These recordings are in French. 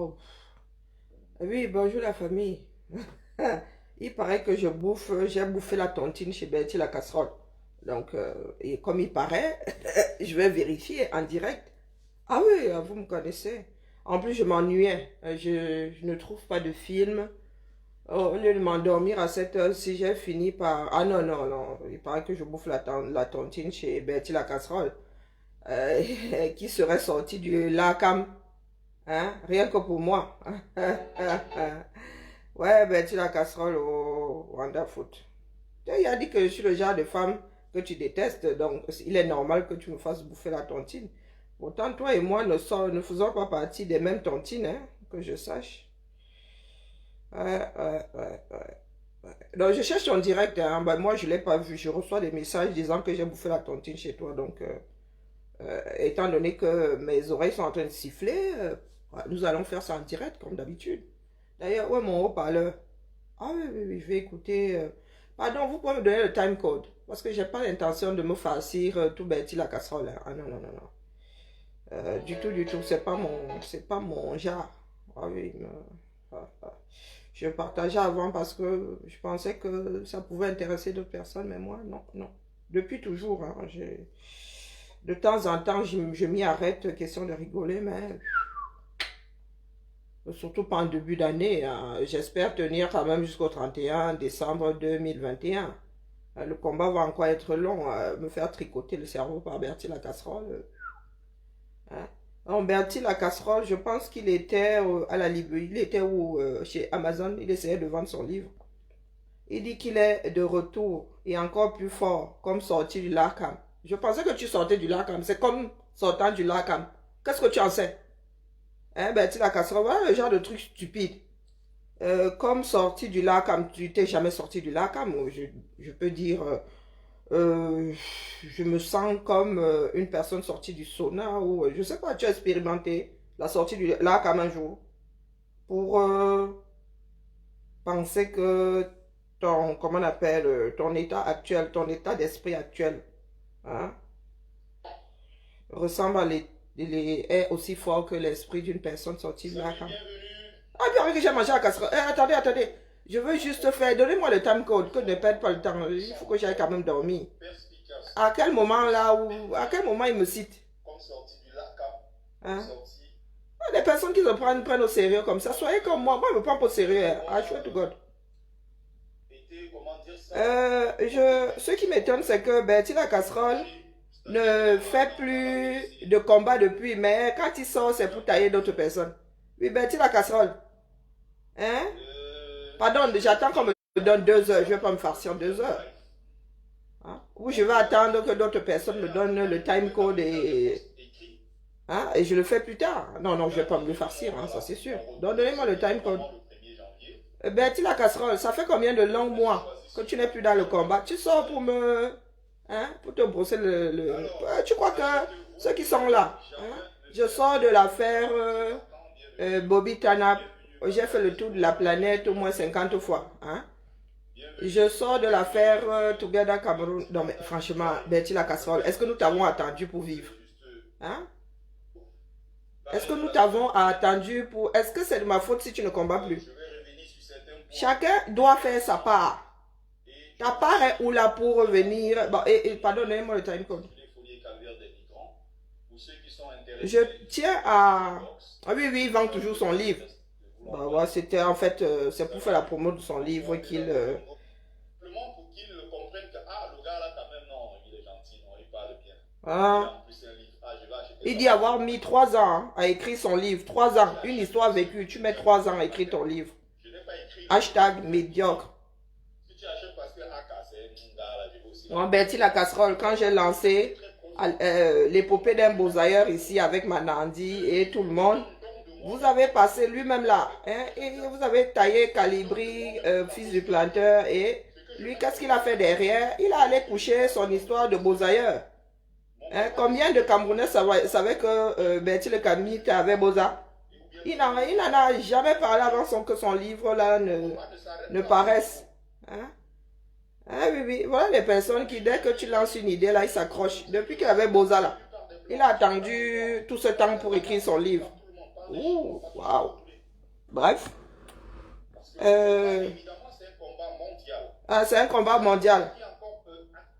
Oh, oui, bonjour la famille. Il paraît que j'ai bouffé la tontine chez Betty la casserole. Donc, et comme il paraît, je vais vérifier en direct. Ah oui, vous me connaissez. En plus, je m'ennuyais. Je ne trouve pas de film. Oh, au lieu de m'endormir à cette heure-ci, j'ai fini par... Ah non, non, non. Il paraît que je bouffe la tontine chez Betty la casserole. Euh, qui serait sorti du LACAM. Hein? Rien que pour moi. Ouais, ben tu la casserole au Rwanda Foot. Il a dit que je suis le genre de femme que tu détestes, donc il est normal que tu me fasses bouffer la tontine. Pourtant, toi et moi ne faisons pas partie des mêmes tontines, hein, que je sache. Ouais. Donc, je cherche en direct, hein. Ben, moi, je ne l'ai pas vu. Je reçois des messages disant que j'ai bouffé la tontine chez toi. Donc, étant donné que mes oreilles sont en train de siffler, ouais, nous allons faire ça en direct, comme d'habitude. D'ailleurs, où est mon haut-parleur? Ah oui, oui, oui, je vais écouter. Pardon, vous pouvez me donner le time code? Parce que j'ai pas l'intention de me farcir tout bêti la casserole, hein. Ah non, non, non, non. Du tout, c'est pas mon genre. Ah oui, je partageais avant parce que je pensais que ça pouvait intéresser d'autres personnes, mais moi, non, non. Depuis toujours, hein, de temps en temps, je m'y arrête, question de rigoler, mais surtout pas en début d'année, hein. J'espère tenir quand même jusqu'au 31 décembre 2021. Le combat va encore être long. Me faire tricoter le cerveau par Bertie la casserole. Hein. Alors, Bertie la casserole, je pense qu'il était à la librairie. Il était chez Amazon. Il essayait de vendre son livre. Il dit qu'il est de retour et encore plus fort, comme sorti du LACAM. Je pensais que tu sortais du LACAM. C'est comme sortant du LACAM. Qu'est-ce que tu en sais? Hein, Bertie la casserole, voilà le genre de truc stupide. Comme sorti du LACAM, tu t'es jamais sorti du LACAM, je peux dire, euh, je me sens comme une personne sortie du sauna ou je sais pas, tu as expérimenté la sortie du LACAM un jour pour penser que comment on appelle, ton état actuel, ton état d'esprit actuel, hein, ressemble est aussi fort que l'esprit d'une personne sortie du LACAM. Ah bien, oui, que j'ai mangé à casserole. Attendez, attendez. Je veux juste faire. Donnez-moi le time code, que je ne perde pas le temps. Il faut que j'aille quand même dormir. À quel moment là où. À quel moment il me cite? Hein? Ah, les personnes qui se prennent au sérieux comme ça, soyez comme moi. Moi, je me prends pas au sérieux. Hein. I swear to God. Ce qui m'étonne, c'est que Betty la casserole ne fait plus de combat depuis. Mais quand il sort, c'est pour tailler d'autres personnes. Oui, Betty la casserole. Hein? Pardon, j'attends qu'on me donne 2 heures. Je ne vais pas me farcir 2 heures. Hein? Ou je vais attendre que d'autres personnes me donnent le time code hein? Et je le fais plus tard. Non, non, je ne vais pas me le farcir, hein, ça c'est sûr. Donc donnez-moi le time code. Betty la casserole, ça fait combien de longs mois que tu n'es plus dans le combat? Tu sors pour me... Hein? Pour te brosser tu crois que ceux qui sont là, hein? Je sors de l'affaire Bobby Tanap. J'ai fait le tour de la planète au moins 50 fois. Hein? Je sors de l'affaire Together Cameroun. Non mais franchement, Betty la casserole, est-ce que nous t'avons attendu pour vivre? Hein? Est-ce que nous t'avons attendu pour... Est-ce que c'est de ma faute si tu ne combats plus? Chacun doit faire sa part. Ta part est où là pour revenir? Bon, pardonnez-moi le time code. Je tiens à... Ah oui, oui, il vend toujours son livre. Bah ouais, c'était en fait, c'est pour faire la promo de son livre qu'il... Ah. Il dit avoir mis 3 ans hein, à écrire son livre. 3 ans, une histoire vécue. Tu mets 3 ans à écrire ton livre. Hashtag médiocre. Bon, Bertie la casserole, quand j'ai lancé l'épopée d'un beaux-ailleurs ici avec ma Nandi et tout le monde, vous avez passé lui-même là, hein, et vous avez taillé Calibri, fils du planteur, et lui, qu'est-ce qu'il a fait derrière? Il a allé coucher son histoire de beaux-ailleurs. Hein, combien de Camerounais savaient que Bertie le Camille avait Beaux-Arts? Il n'en a jamais parlé avant que son livre là ne paraisse. Hein? Ah oui, oui, voilà les personnes qui, dès que tu lances une idée, là, ils s'accrochent. Depuis qu'il avait Beaux-Arts là, il a attendu tout ce temps pour écrire son livre. Ouh, waouh. Bref. Parce que Euh, évidemment, c'est un combat mondial. ah, c'est un combat mondial. Qui est encore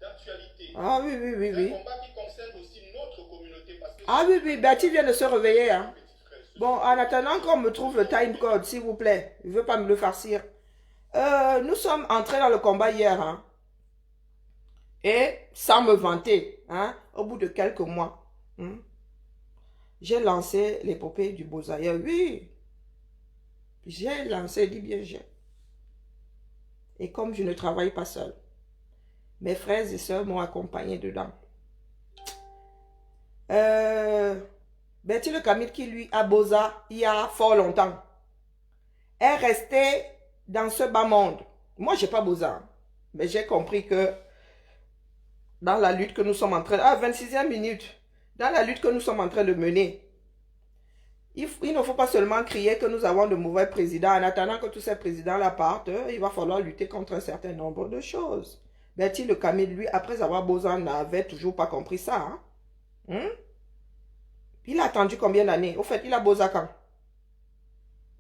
d'actualité. Ah oui, oui, oui, C'est un oui. combat qui concerne aussi notre communauté. Parce que Ah oui, oui, Betty vient de se réveiller, hein. petits frères, ce Bon, sont en attendant qu'on me trouve le time code, s'il vous plaît. Je ne veux pas me le farcir. Nous sommes entrés dans le combat hier, hein. Et sans me vanter, hein, au bout de quelques mois, hein, j'ai lancé l'épopée du Beaux-Ailleurs. Oui, j'ai lancé, dis bien j'ai. Et comme je ne travaille pas seul, mes frères et sœurs m'ont accompagné dedans. Betty Le Camille qui lui a Boza il y a fort longtemps est resté dans ce bas monde. Moi, j'ai pas Boza, mais j'ai compris que dans la lutte que nous sommes en train de... Ah, 26e minute. Dans la lutte que nous sommes en train de mener, il ne faut pas seulement crier que nous avons de mauvais présidents. En attendant que tous ces présidents-là partent, il va falloir lutter contre un certain nombre de choses. Betty Le Camille, lui, après avoir Boza, n'avait toujours pas compris ça. Hein? Hmm? Il a attendu combien d'années? Au fait, il a Boza quand?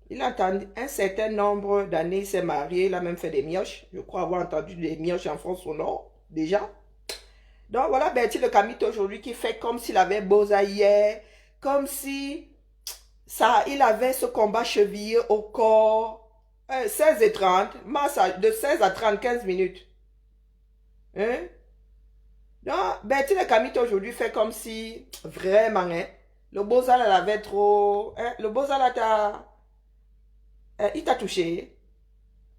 Il a attendu un certain nombre d'années, il s'est marié, il a même fait des mioches. Je crois avoir entendu des mioches en France au Nord, déjà. Donc voilà Betty Le Camille aujourd'hui qui fait comme s'il avait Boza hier, comme si ça, il avait ce combat chevillé au corps. 16h30, de 16 à 35 minutes. Hein? Donc Betty Le Camille aujourd'hui fait comme si, vraiment, hein, le Boza l'avait trop... Hein, le Boza il t'a touché.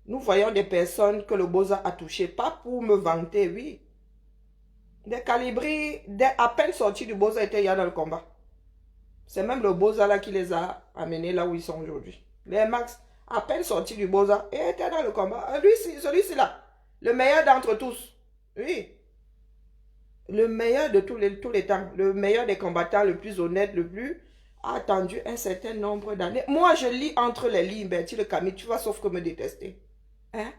Nous voyons des personnes que le Boza a touché, pas pour me vanter, oui. Des calibris, à peine sortis du Boza étaient dans le combat. C'est même le Boza là qui les a amenés là où ils sont aujourd'hui. Les Max, à peine sortis du Boza, étaient dans le combat. Lui, celui-ci là, le meilleur d'entre tous. Oui. Le meilleur de tous les temps. Le meilleur des combattants, le plus honnête, le plus... a attendu un certain nombre d'années. Moi, je lis entre les lignes, Betty Le Camille, tu vas sauf que me détester. Hein?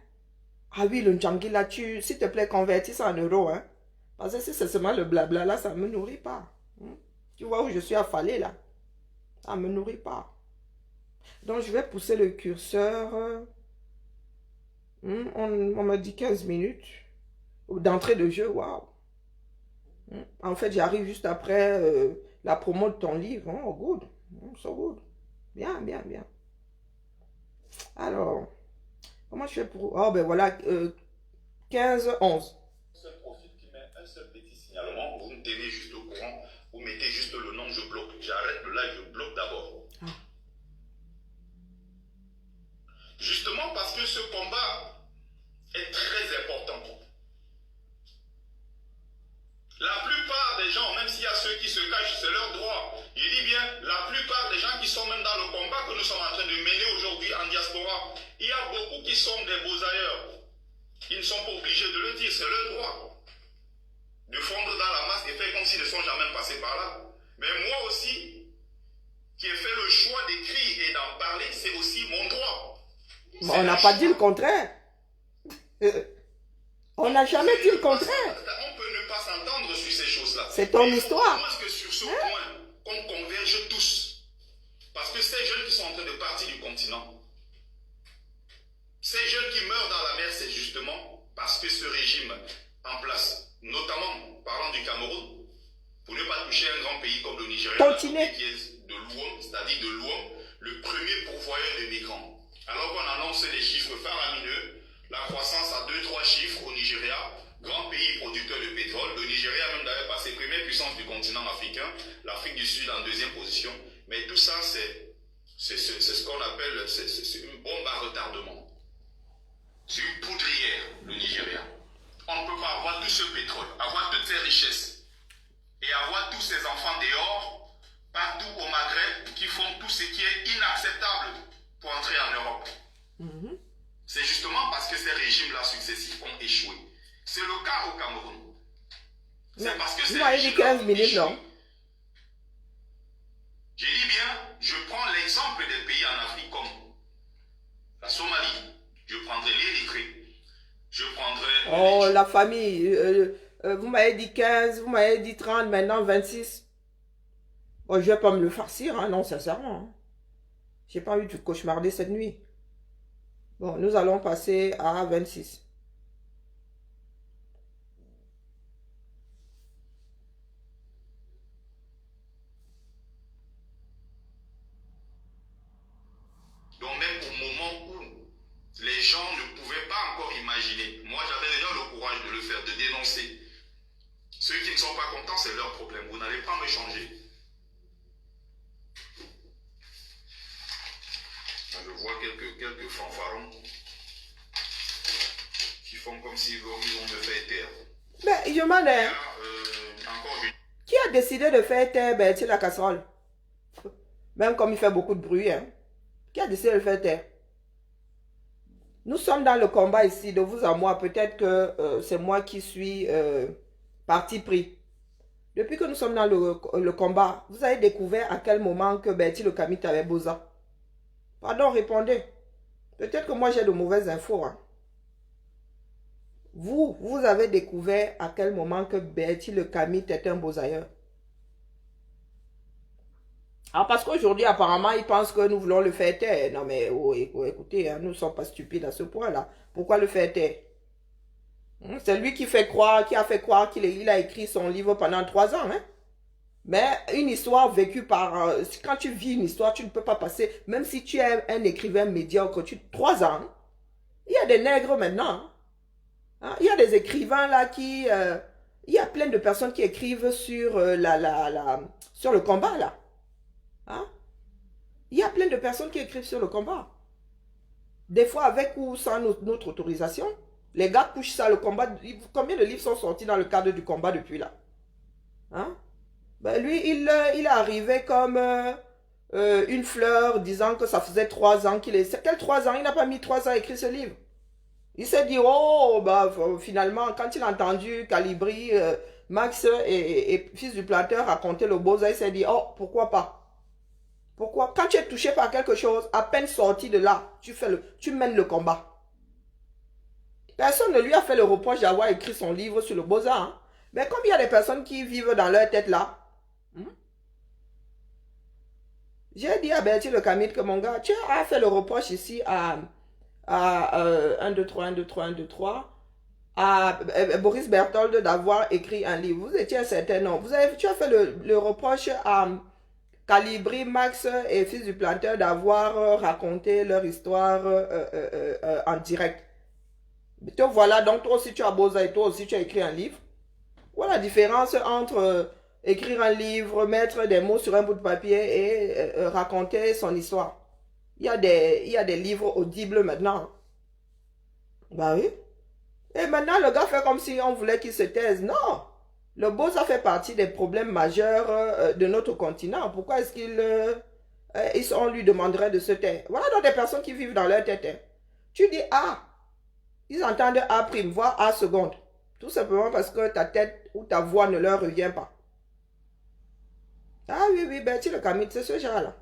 Ah oui, le Ndjangi là, s'il te plaît, convertis ça en euros, hein. Parce que si c'est seulement le blabla là, ça ne me nourrit pas. Hein? Tu vois où je suis affalé là? Ça ne me nourrit pas. Donc, je vais pousser le curseur. On me dit 15 minutes. D'entrée de jeu, waouh. En fait, j'arrive juste après la promo de ton livre. Oh, good. So good. Bien, bien, bien. Alors, comment je fais pour... Oh, ben voilà, 15, 11. seul profil qui met un seul petit signalement, vous me tenez juste au courant, vous mettez juste le nom, je bloque. J'arrête le live, je bloque d'abord. Justement parce que ce combat est très important. La plupart des gens, même s'il y a ceux qui se cachent, c'est leur droit. Je dis bien, la plupart des gens qui sont même dans le combat que nous sommes en train de mener aujourd'hui en diaspora, il y a beaucoup qui sont des beaux ailleurs. Ils ne sont pas obligés de le dire, c'est leur droit. De fondre dans la masse et faire comme s'ils ne sont jamais passés par là. Mais moi aussi, qui ai fait le choix d'écrire et d'en parler, c'est aussi mon droit. On n'a pas dit le contraire. On n'a jamais dit le contraire. On peut ne pas s'entendre sur ces choses-là. C'est ton histoire. Moi, que sur ce point, qu'on converge tous. Parce que ces jeunes qui sont en train de partir du continent, ces jeunes qui meurent dans la mer, c'est justement parce que ce régime en place, notamment parlant du Cameroun, pour ne pas toucher un grand pays comme le Nigeria, qui est de l'OUM, c'est-à-dire de l'OUM, le premier pourvoyeur de migrants. Alors qu'on annonce des chiffres faramineux, la croissance à 2-3 chiffres au Nigeria, grand pays producteur de pétrole. Le Nigeria même d'ailleurs passé première puissance du continent africain, l'Afrique du Sud en deuxième position. Mais tout ça, c'est ce qu'on appelle c'est une bombe à retardement. C'est une poudrière, le Nigeria. On ne peut pas avoir tout ce pétrole, avoir toutes ces richesses et avoir tous ces enfants dehors, partout au Maghreb, qui font tout ce qui est inacceptable pour entrer en Europe. C'est justement parce que ces régimes-là successifs ont échoué. C'est le cas au Cameroun. C'est parce que ces régimes-là ont échoué. Je dis bien, je prends l'exemple des pays en Afrique comme la Somalie. Je prendrai l'Érythrée. Je prendrai... Oh, la famille. Vous m'avez dit 15, vous m'avez dit 30, maintenant 26. Bon, je ne vais pas me le farcir, hein, non, sincèrement. J'ai pas eu de cauchemarder cette nuit. Bon, nous allons passer à 26. Donc même au moment où les gens ne pouvaient pas encore imaginer, moi j'avais déjà le courage de le faire, de dénoncer. Ceux qui ne sont pas contents, c'est leur problème. Vous n'allez pas me changer. Je vois quelques fanfarons qui font comme s'ils vont me faire taire. Mais je m'en ai. Qui a décidé de faire taire Bertie la casserole? Même comme il fait beaucoup de bruit. Hein? Qui a décidé de le faire taire? Nous sommes dans le combat ici, de vous à moi. Peut-être que c'est moi qui suis parti pris. Depuis que nous sommes dans le combat, vous avez découvert à quel moment que Bertie le Camit avait Boza? Pardon, répondez. Peut-être que moi j'ai de mauvaises infos. Hein. Vous avez découvert à quel moment que Bertie le Camit est un bozailleur? Ah, parce qu'aujourd'hui, apparemment, ils pensent que nous voulons le faire taire. Non, mais écoutez, hein, nous ne sommes pas stupides à ce point-là. Pourquoi le faire taire? C'est lui qui a fait croire qu'il a écrit son livre pendant 3 ans. Hein? Mais une histoire vécue par... quand tu vis une histoire, tu ne peux pas passer... Même si tu es un écrivain médiocre, 3 ans. Il y a des nègres maintenant. Hein? Il y a des écrivains là qui... il y a plein de personnes qui écrivent sur, sur le combat là. Hein? Il y a plein de personnes qui écrivent sur le combat. Des fois avec ou sans notre autorisation. Les gars couchent ça, le combat. Combien de livres sont sortis dans le cadre du combat depuis là? Hein? Ben lui, il est arrivé comme une fleur, disant que ça faisait 3 ans qu'il est... Quel 3 ans? Il n'a pas mis 3 ans à écrire ce livre. Il s'est dit, oh, bah, finalement, quand il a entendu Calibri, Max et Fils du Planteur raconter le Boza, il s'est dit, oh, pourquoi pas? Pourquoi? Quand tu es touché par quelque chose, à peine sorti de là, tu mènes le combat. Personne ne lui a fait le reproche d'avoir écrit son livre sur le Boza. Hein? Mais comme il y a des personnes qui vivent dans leur tête là, j'ai dit à Bertie le Camit que mon gars, tu as fait le reproche ici à 1, 2, 3, 1, 2, 3, 1, 2, 3, à Boris Berthold d'avoir écrit un livre. Vous étiez un certain nombre. Tu as fait le reproche à Calibri, Max et Fils du Planteur d'avoir raconté leur histoire en direct. Te voilà, donc toi aussi tu as Boza et toi aussi tu as écrit un livre. Voilà la différence entre écrire un livre, mettre des mots sur un bout de papier et raconter son histoire. Il y a des livres audibles maintenant. Bah oui. Et maintenant, le gars fait comme si on voulait qu'il se taise. Non. Le Boza fait partie des problèmes majeurs de notre continent. Pourquoi est-ce on lui demanderait de se taire? Voilà donc des personnes qui vivent dans leur tête. Hein. Tu dis A. Ils entendent A prime, voire A seconde. Tout simplement parce que ta tête ou ta voix ne leur revient pas. Ah oui, Bertie le Camit, c'est ce genre-là.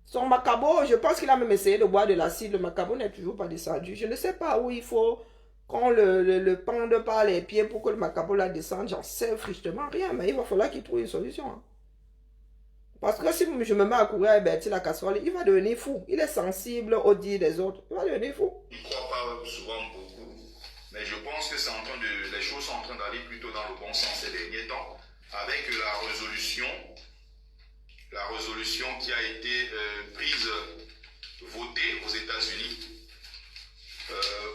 Son macabo, je pense qu'il a même essayé de boire de l'acide. Le macabo n'est toujours pas descendu. Je ne sais pas où il faut qu'on le pende par les pieds pour que le macabo la descende. J'en sais frichtement rien, mais il va falloir qu'il trouve une solution. Hein. Parce que si je me mets à courir avec Bertie la casserole, il va devenir fou. Il est sensible aux dires des autres. Il va devenir fou. Je ne crois pas souvent beaucoup, mais je pense que les choses sont en train d'aller plutôt dans le bon sens ces derniers temps, avec la résolution qui a été votée aux États-Unis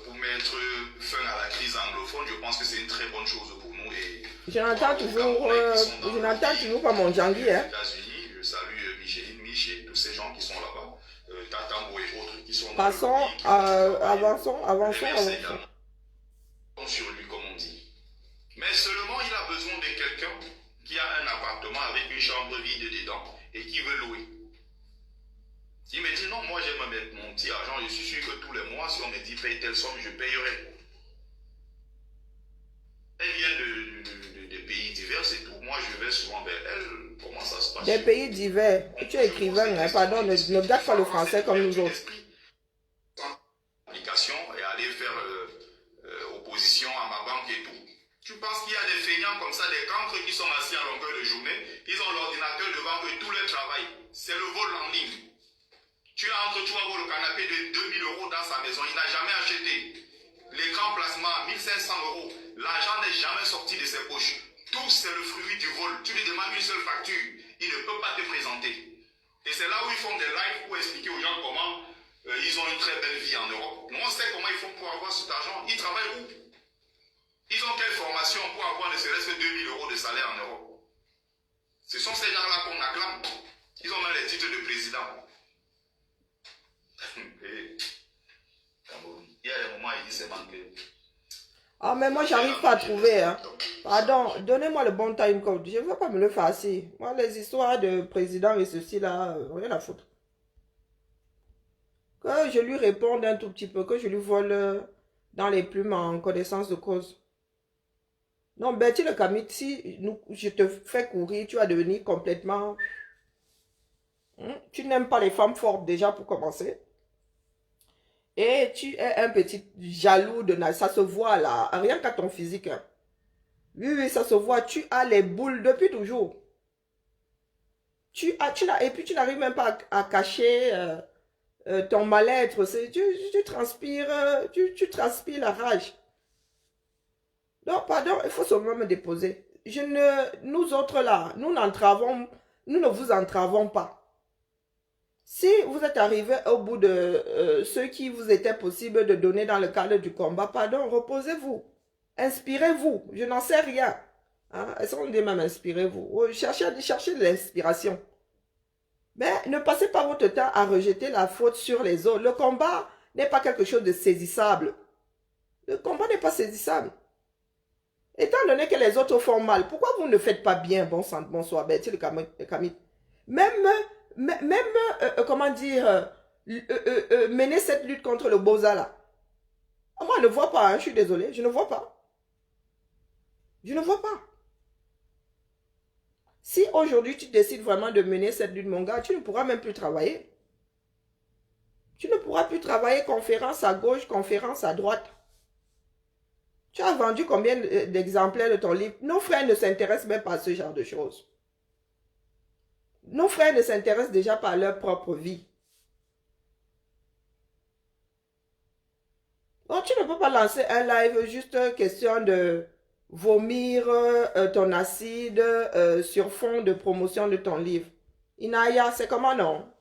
pour mettre fin à la crise anglophone. Je pense que c'est une très bonne chose pour nous. Je n'entends toujours pas mon Djangui. Hein. Je salue Micheline, Miché, tous ces gens qui sont là-bas, Tatambo et autres qui sont Passons, avançons. Sur lui, comme on dit. Mais seulement il a besoin de quelqu'un qui a un appartement avec une chambre vide dedans et qui veut louer. Il me dit non, moi j'aime mettre mon petit argent, je suis sûr que tous les mois, si on me dit paye telle somme, je payerai. Elle vient de pays divers, c'est tout. Moi je vais souvent vers elle. Comment ça se passe? Des pays divers. Tu es écrivain, hein, pardon, ne gâte pas le français comme nous autres. Application et aller faire opposition à ma banque et tout. Tu penses qu'il y a des feignants comme ça, des cancres qui sont assis à longueur de journée, ils ont l'ordinateur devant eux, tout leur travail. C'est le vol en ligne. tu vas voir le canapé de 2000 euros dans sa maison. Il n'a jamais acheté. L'écran placement, 1500 euros. L'argent n'est jamais sorti de ses poches. Tout, c'est le fruit du vol. Tu lui demandes une seule facture. Il ne peut pas te présenter. Et c'est là où ils font des lives pour expliquer aux gens comment ils ont une très belle vie en Europe. Nous, on sait comment ils font pour avoir cet argent. Ils travaillent où? Ils ont quelle formation pour avoir ne serait-ce que 2000 euros de salaire en Europe? Ce sont ces gens-là qu'on acclame. Ils ont même les titres de président. Il y a des moments, il dit c'est manqué. Ah, mais moi, j'arrive pas à trouver. Hein. Pardon, donnez-moi le bon time code. Je ne veux pas me le farcir. Moi, les histoires de président et ceci, là, rien à foutre. Que je lui réponde un tout petit peu, que je lui vole dans les plumes en connaissance de cause. Non, Betty le Camit, si je te fais courir, tu vas devenir complètement... Tu n'aimes pas les femmes fortes déjà pour commencer. Et tu es un petit jaloux de... Ça se voit là, rien qu'à ton physique. Hein. Oui, oui, ça se voit. Tu as les boules depuis toujours. Et puis tu n'arrives même pas à cacher ton mal-être. Tu transpires, tu transpires la rage. Non, pardon, il faut seulement me déposer. Nous autres là, nous ne vous entravons pas. Si vous êtes arrivé au bout de ce qui vous était possible de donner dans le cadre du combat, pardon, reposez-vous. Inspirez-vous. Je n'en sais rien. Hein? Est-ce qu'on dit même inspirez-vous? Cherchez de l'inspiration. Mais ne passez pas votre temps à rejeter la faute sur les autres. Le combat n'est pas quelque chose de saisissable. Le combat n'est pas saisissable. Étant donné que les autres font mal, pourquoi vous ne faites pas bien? Bonsoir, Betty le Camit. Comment dire, mener cette lutte contre le Boza là. Moi, je ne vois pas, hein, je suis désolée, je ne vois pas. Je ne vois pas. Si aujourd'hui tu décides vraiment de mener cette lutte, mon gars, tu ne pourras même plus travailler. Tu ne pourras plus travailler conférence à gauche, conférence à droite. Tu as vendu combien d'exemplaires de ton livre? Nos frères ne s'intéressent même pas à ce genre de choses. Nos frères ne s'intéressent déjà pas à leur propre vie. Donc, tu ne peux pas lancer un live juste question de vomir ton acide sur fond de promotion de ton livre. Inaya, c'est comment non?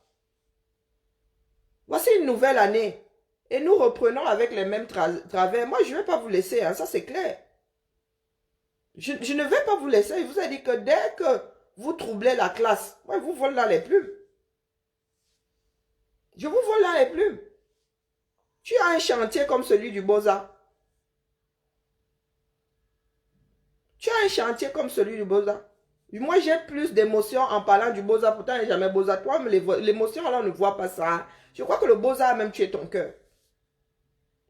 Voici une nouvelle année. Et nous reprenons avec les mêmes travers. Moi, je ne vais pas vous laisser, hein, ça c'est clair. Je ne vais pas vous laisser. Je vous ai dit que dès que vous troublez la classe, moi, vous volez dans les plumes. Je vous vole dans les plumes. Tu as un chantier comme celui du Boza. Tu as un chantier comme celui du Boza. Moi, j'ai plus d'émotions en parlant du Boza. Pourtant, il n'y a jamais Boza. Toi, l'émotion, là, on ne voit pas ça. Je crois que le Boza a même tué ton cœur.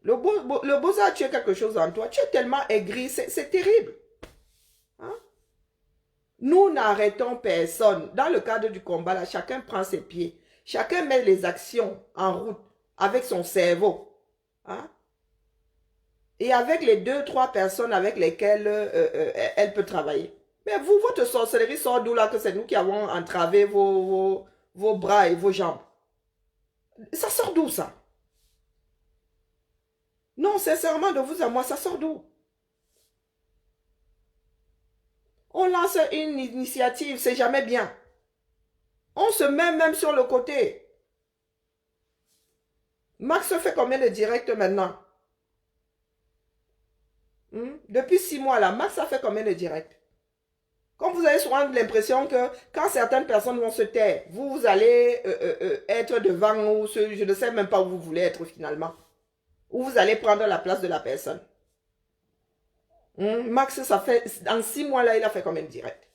Le Boza a tué quelque chose en toi. Tu es tellement aigri. C'est terrible. Hein? Nous n'arrêtons personne. Dans le cadre du combat, là, chacun prend ses pieds. Chacun met les actions en route avec son cerveau. Hein? Et avec les 2-3 personnes avec lesquelles elle peut travailler. Mais vous, votre sorcellerie sort d'où là que c'est nous qui avons entravé vos bras et vos jambes? Ça sort d'où ça? Non, sincèrement, de vous à moi, ça sort d'où? On lance une initiative, c'est jamais bien. On se met même sur le côté. Max fait combien de directs maintenant? Depuis 6 mois là, Max a fait combien de directs? Comme vous avez souvent l'impression que quand certaines personnes vont se taire, vous allez être devant ou je ne sais même pas où vous voulez être finalement. Ou vous allez prendre la place de la personne. Max, ça fait, en 6 mois là, il a fait combien de directs?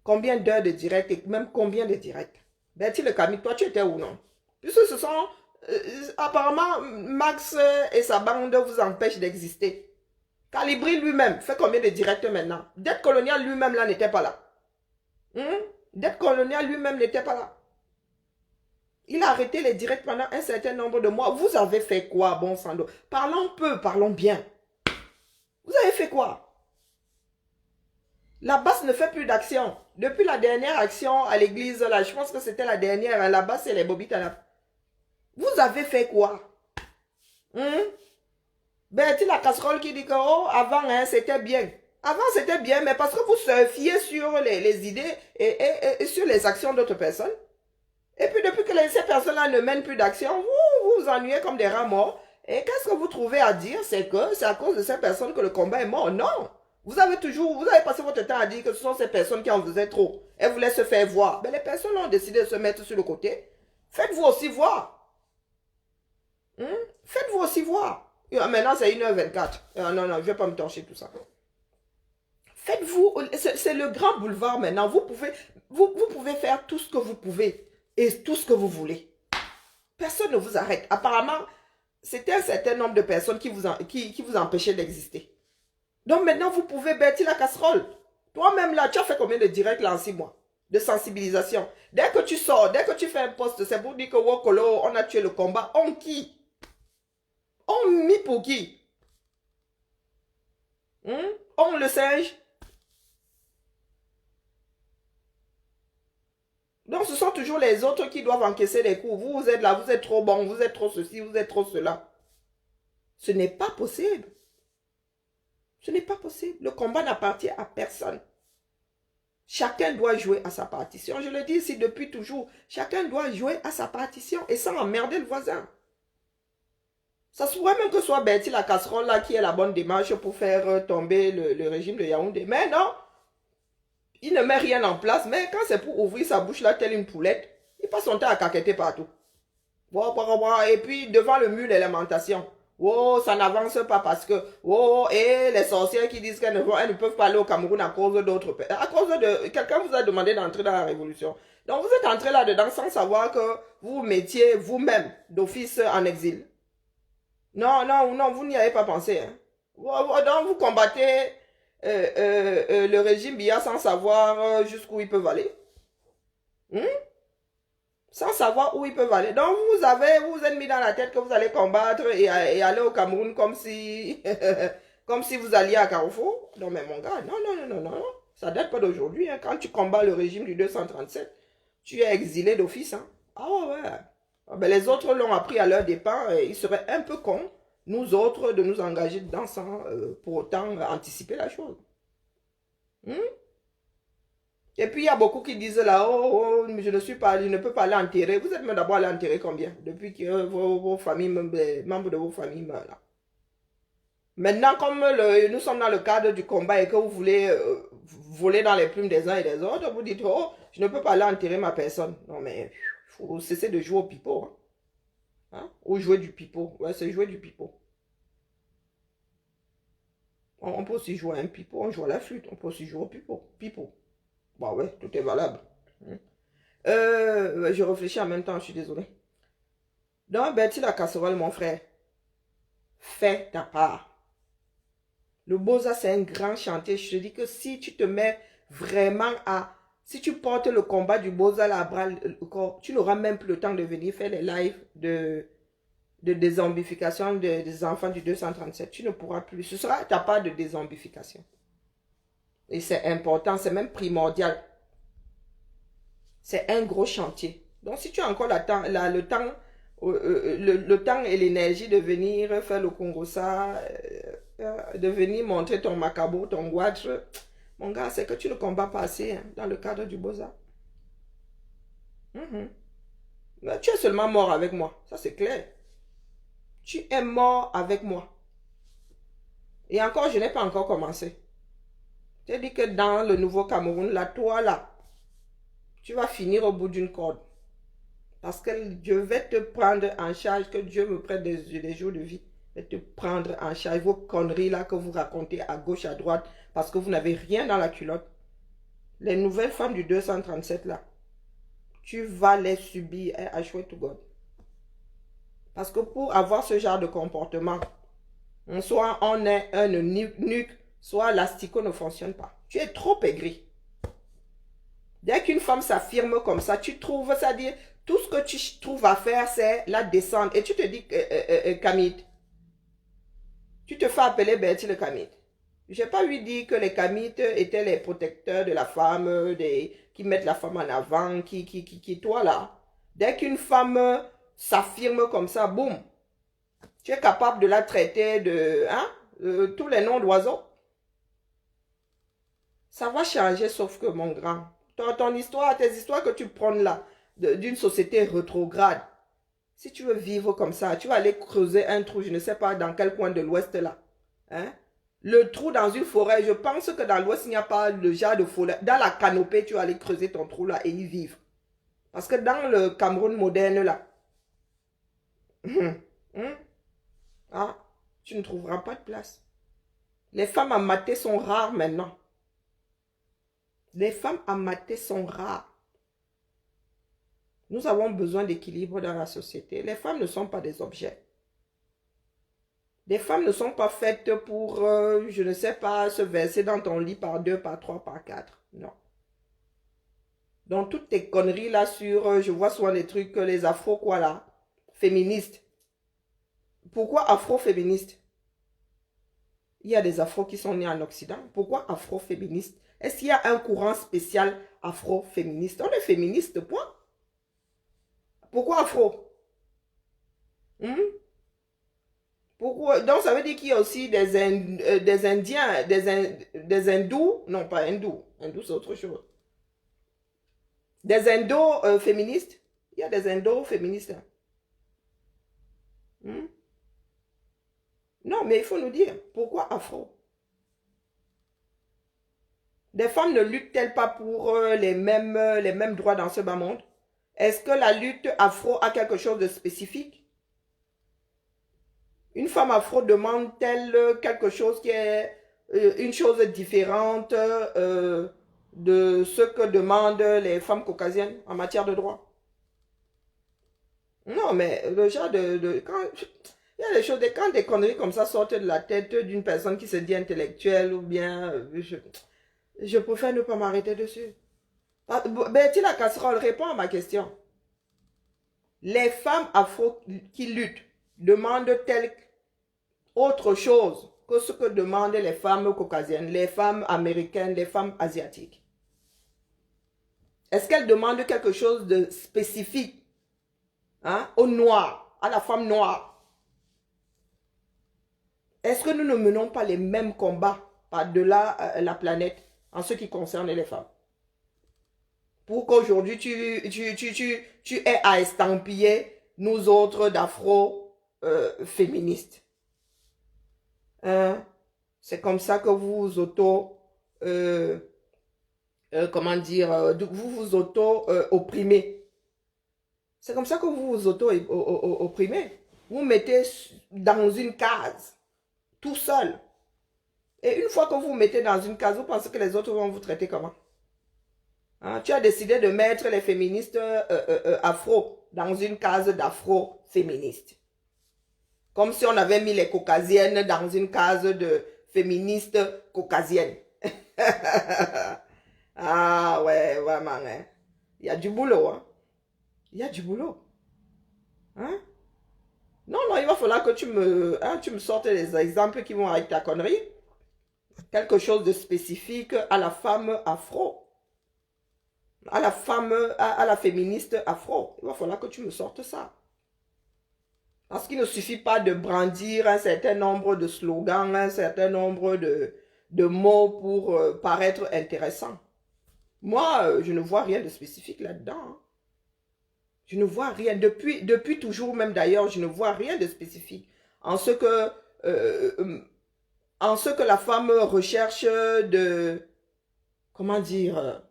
Combien d'heures de direct et même combien de directs? Betty le Camit, toi tu étais où non? Puisque ce sont, apparemment, Max et sa bande vous empêchent d'exister. Calibri lui-même fait combien de directs maintenant? Dette coloniale lui-même là n'était pas là. Dette coloniale lui-même n'était pas là. Il a arrêté les directs pendant un certain nombre de mois. Vous avez fait quoi, bon Sando? Parlons peu, parlons bien. Vous avez fait quoi? La basse ne fait plus d'action. Depuis la dernière action à l'église, là, je pense que c'était la dernière, la basse et les bobites à la... Vous avez fait quoi? Betty la casserole qui dit que oh, avant, hein, c'était bien. Avant, c'était bien, mais parce que vous surfiez sur les idées et sur les actions d'autres personnes. Et puis, depuis que ces personnes-là ne mènent plus d'action, vous vous ennuyez comme des rats morts. Et qu'est-ce que vous trouvez à dire? C'est que c'est à cause de ces personnes que le combat est mort. Non! Vous avez passé votre temps à dire que ce sont ces personnes qui en faisaient trop. Elles voulaient se faire voir. Mais les personnes ont décidé de se mettre sur le côté. Faites-vous aussi voir. Faites-vous aussi voir. Maintenant, c'est 1h24. Non, non, je ne vais pas me torcher tout ça. Faites-vous, c'est le grand boulevard maintenant. Vous pouvez faire tout ce que vous pouvez et tout ce que vous voulez. Personne ne vous arrête. Apparemment, c'était un certain nombre de personnes qui vous empêchaient d'exister. Donc maintenant, vous pouvez Betty la casserole. Toi-même là, tu as fait combien de directs là en 6 mois? De sensibilisation. Dès que tu sors, dès que tu fais un post, c'est pour dire que Wokolo, on a tué le combat. On qui? On mis pour qui? On le singe? Donc ce sont toujours les autres qui doivent encaisser les coups. Vous êtes là, vous êtes trop bon, vous êtes trop ceci, vous êtes trop cela. Ce n'est pas possible. Ce n'est pas possible. Le combat n'appartient à personne. Chacun doit jouer à sa partition. Je le dis ici depuis toujours. Chacun doit jouer à sa partition et sans emmerder le voisin. Ça se pourrait même que ce soit Betty la casserole là qui est la bonne démarche pour faire tomber le régime de Yaoundé. Mais non, il ne met rien en place. Mais quand c'est pour ouvrir sa bouche là telle une poulette, il passe son temps à caqueter partout. Et puis devant le mur des lamentations. Oh, ça n'avance pas parce que, oh, et les sorcières qui disent qu'elles ne peuvent pas aller au Cameroun à cause d'autres pays. À cause de, quelqu'un vous a demandé d'entrer dans la révolution. Donc vous êtes entré là-dedans sans savoir que vous mettiez vous-même d'office en exil. Non, non, non, vous n'y avez pas pensé. Hein. Donc vous combattez le régime Biya sans savoir jusqu'où ils peuvent aller. Sans savoir où ils peuvent aller. Donc vous vous êtes mis dans la tête que vous allez combattre et aller au Cameroun comme si, comme si vous alliez à Carrefour. Non mais mon gars, non, non, non, non, non. Ça date pas d'aujourd'hui. Hein. Quand tu combats le régime du 237, tu es exilé d'office. Hein. Ah ouais. Ah, ben, les autres l'ont appris à leur dépens. Ils seraient un peu cons, nous autres, de nous engager dedans sans pour autant anticiper la chose. Et puis il y a beaucoup qui disent là, oh, je ne peux pas aller enterrer. Vous êtes même d'abord allé enterrer combien? Depuis que vos familles, les membres de vos familles meurent là. Maintenant, comme nous sommes dans le cadre du combat et que vous voulez voler dans les plumes des uns et des autres, vous dites, oh, je ne peux pas aller enterrer ma personne. Non mais, il faut cesser de jouer au pipeau. Hein? Ou jouer du pipeau. Ouais, c'est jouer du pipeau. On peut aussi jouer à un pipeau, on joue à la flûte, on peut aussi jouer au pipeau. Pipeau. Bah ouais, tout est valable. Je réfléchis en même temps, je suis désolé. Donc, Betty la casserole, mon frère, fais ta part. Le Beaux-Arts, c'est un grand chantier. Je te dis que si tu te mets vraiment à... Si tu portes le combat du Beaux-Arts à bras le corps, tu n'auras même plus le temps de venir faire les lives de dézombification des enfants du 237. Tu ne pourras plus. Ce sera ta part de dézombification. Et c'est important, c'est même primordial. C'est un gros chantier. Donc, si tu as encore le temps et l'énergie de venir faire le Congo-ça, de venir montrer ton macabo, ton guatre, mon gars, c'est que tu ne combats pas assez hein, dans le cadre du Beaux-Arts. Mais tu es seulement mort avec moi, ça c'est clair. Tu es mort avec moi. Et encore, je n'ai pas encore commencé. Je t'ai dit que dans le nouveau Cameroun, là, toi, là, tu vas finir au bout d'une corde. Parce que je vais te prendre en charge, que Dieu me prête des jours de vie. Je vais te prendre en charge vos conneries là que vous racontez à gauche, à droite, parce que vous n'avez rien dans la culotte. Les nouvelles femmes du 237 là, tu vas les subir, I swear to God. Parce que pour avoir ce genre de comportement, soit on est un nuque, soit l'astico ne fonctionne pas. Tu es trop aigri. Dès qu'une femme s'affirme comme ça, tu trouves, c'est-à-dire, tout ce que tu trouves à faire, c'est la descendre. Et tu te dis, Kamit, tu te fais appeler Betty le Kamit. Je n'ai pas lui dire que les Kamites étaient les protecteurs de la femme, qui mettent la femme en avant, qui toi là. Dès qu'une femme s'affirme comme ça, boum. Tu es capable de la traiter de tous les noms d'oiseaux. Ça va changer, sauf que mon grand. Ton histoire, tes histoires que tu prends là, d'une société rétrograde. Si tu veux vivre comme ça, tu vas aller creuser un trou, je ne sais pas dans quel coin de l'ouest là. Hein? Le trou dans une forêt, je pense que dans l'ouest, il n'y a pas le genre de forêt. Dans la canopée, tu vas aller creuser ton trou là et y vivre. Parce que dans le Cameroun moderne là, tu ne trouveras pas de place. Les femmes amatées sont rares maintenant. Les femmes amatées sont rares. Nous avons besoin d'équilibre dans la société. Les femmes ne sont pas des objets. Les femmes ne sont pas faites pour, je ne sais pas, se verser dans ton lit par 2, par 3, par 4. Non. Donc, toutes tes conneries là sur, je vois souvent des trucs, les afro quoi là, féministes. Pourquoi afro-féministes? Il y a des afros qui sont nés en Occident. Pourquoi afro-féministes? Est-ce qu'il y a un courant spécial afro-féministe? On est féministe, point. Pourquoi afro? Pourquoi? Donc, ça veut dire qu'il y a aussi des Indiens, des hindous. Non, pas hindous. Hindous, c'est autre chose. Des indo-féministes. Il y a des indo-féministes. Non, mais il faut nous dire, pourquoi afro? Des femmes ne luttent-elles pas pour les mêmes droits dans ce bas monde? Est-ce que la lutte afro a quelque chose de spécifique? Une femme afro demande-t-elle quelque chose qui est une chose différente de ce que demandent les femmes caucasiennes en matière de droits? Non, mais le genre il y a des choses, quand des conneries comme ça sortent de la tête d'une personne qui se dit intellectuelle ou bien... je préfère ne pas m'arrêter dessus. Betty la casserole, réponds à ma question. Les femmes afro qui luttent demandent-elles autre chose que ce que demandent les femmes caucasiennes, les femmes américaines, les femmes asiatiques? Est-ce qu'elles demandent quelque chose de spécifique aux noirs, à la femme noire? Est-ce que nous ne menons pas les mêmes combats par-delà la planète en ce qui concerne les femmes? Pour qu'aujourd'hui tu aies à estampiller nous autres d'afro-féministes. C'est comme ça que vous vous auto-opprimez. C'est comme ça que vous vous auto-opprimez. Vous mettez dans une case, tout seul. Et une fois que vous vous mettez dans une case, vous pensez que les autres vont vous traiter comment? Tu as décidé de mettre les féministes afro dans une case d'afro-féministes. Comme si on avait mis les caucasiennes dans une case de féministes caucasiennes. Ah ouais, vraiment. Hein. Il y a du boulot. Hein. Il y a du boulot. Hein? Non, il va falloir que tu me sortes des exemples qui vont avec ta connerie. Quelque chose de spécifique à la femme afro. À la femme, à la féministe afro. Il va falloir que tu me sortes ça. Parce qu'il ne suffit pas de brandir un certain nombre de slogans, un certain nombre de mots pour paraître intéressant. Moi, je ne vois rien de spécifique là-dedans. Hein. Je ne vois rien. Depuis toujours même d'ailleurs, je ne vois rien de spécifique. En ce que la femme recherche de... Comment dire...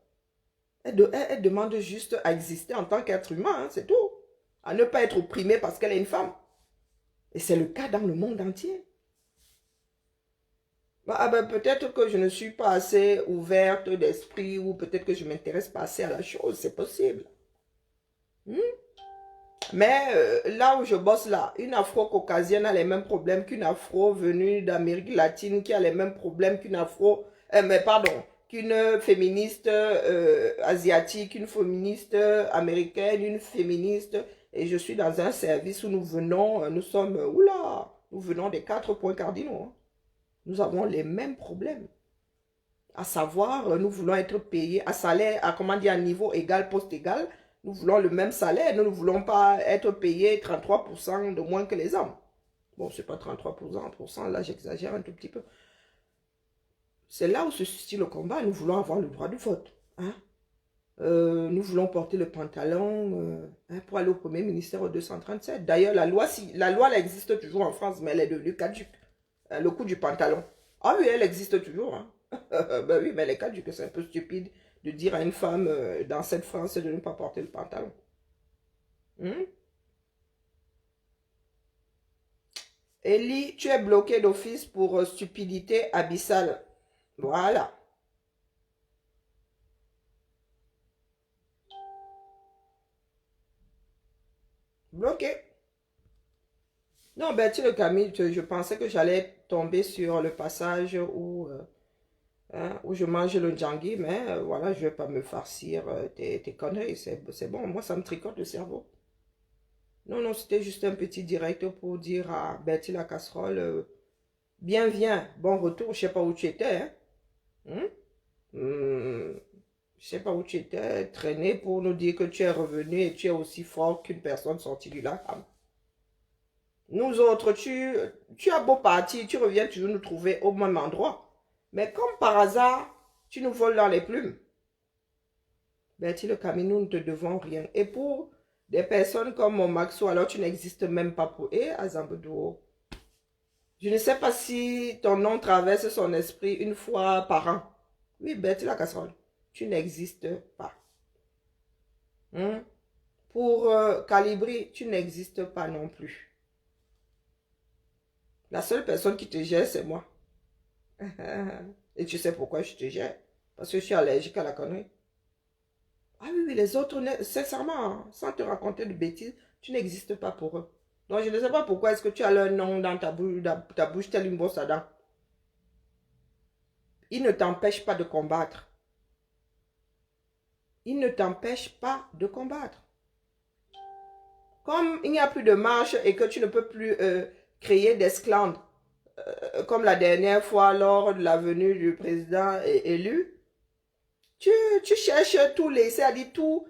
Elle demande juste à exister en tant qu'être humain, hein, c'est tout. À ne pas être opprimée parce qu'elle est une femme. Et c'est le cas dans le monde entier. Peut-être que je ne suis pas assez ouverte d'esprit ou peut-être que je ne m'intéresse pas assez à la chose, c'est possible. Mais là où je bosse là, une afro-caucasienne a les mêmes problèmes qu'une afro venue d'Amérique latine qui a les mêmes problèmes qu'une qu'une féministe asiatique, une féministe américaine, une féministe. Et je suis dans un service où nous venons des 4 points cardinaux. Hein. Nous avons les mêmes problèmes. À savoir, nous voulons être payés à salaire, à niveau égal, poste égal. Nous voulons le même salaire. Nous ne voulons pas être payés 33% de moins que les hommes. Bon, c'est pas 33%, là j'exagère un tout petit peu. C'est là où se situe le combat. Nous voulons avoir le droit de vote. Hein? Nous voulons porter le pantalon pour aller au premier ministère au 237. D'ailleurs, la loi elle existe toujours en France, mais elle est devenue caduque. Le coup du pantalon. Ah oui, elle existe toujours. Hein. Ben oui, mais elle est caduque. C'est un peu stupide de dire à une femme dans cette France de ne pas porter le pantalon. Ellie, tu es bloqué d'office pour stupidité abyssale. Voilà. Bloqué. Non, Bertie le Camille, je pensais que j'allais tomber sur le passage où je mange le djangui, mais voilà, je ne vais pas me farcir tes conneries. C'est bon, moi, ça me tricote le cerveau. Non, non, c'était juste un petit direct pour dire à Bertie la casserole, bien viens, bon retour, je ne sais pas où tu étais. Hein? Je sais pas où tu étais, traîné pour nous dire que tu es revenu et tu es aussi fort qu'une personne sortie du lac. Nous autres, tu as beau partir, tu reviens toujours nous trouver au même endroit. Mais comme par hasard, tu nous voles dans les plumes. Bertie le Camille, nous ne te devons rien. Et pour des personnes comme mon Maxo, alors tu n'existes même pas pour eux, Azambedo. Je ne sais pas si ton nom traverse son esprit une fois par an. Oui, Bertie la casserole, tu n'existes pas. Pour Calibri, tu n'existes pas non plus. La seule personne qui te gère, c'est moi. Et tu sais pourquoi je te gère? Parce que je suis allergique à la connerie. Ah oui, oui, les autres, sincèrement, hein, sans te raconter de bêtises, tu n'existes pas pour eux. Donc je ne sais pas pourquoi est-ce que tu as leur nom dans ta bouche telle une brosse à dents. Ils ne t'empêchent pas de combattre. Ils ne t'empêchent pas de combattre. Comme il n'y a plus de marche et que tu ne peux plus créer d'esclandres, comme la dernière fois lors de la venue du président élu, tu cherches tous les, c'est-à-dire tous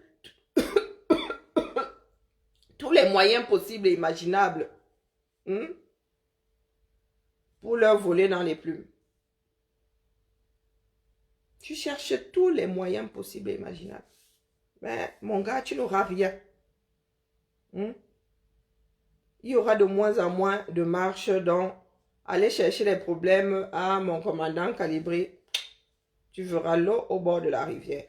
les moyens possibles et imaginables pour leur voler dans les plumes. Tu cherches tous les moyens possibles et imaginables. Mais mon gars, tu n'auras rien. Il y aura de moins en moins de marches, donc aller chercher les problèmes à mon commandant Calibré. Tu verras l'eau au bord de la rivière.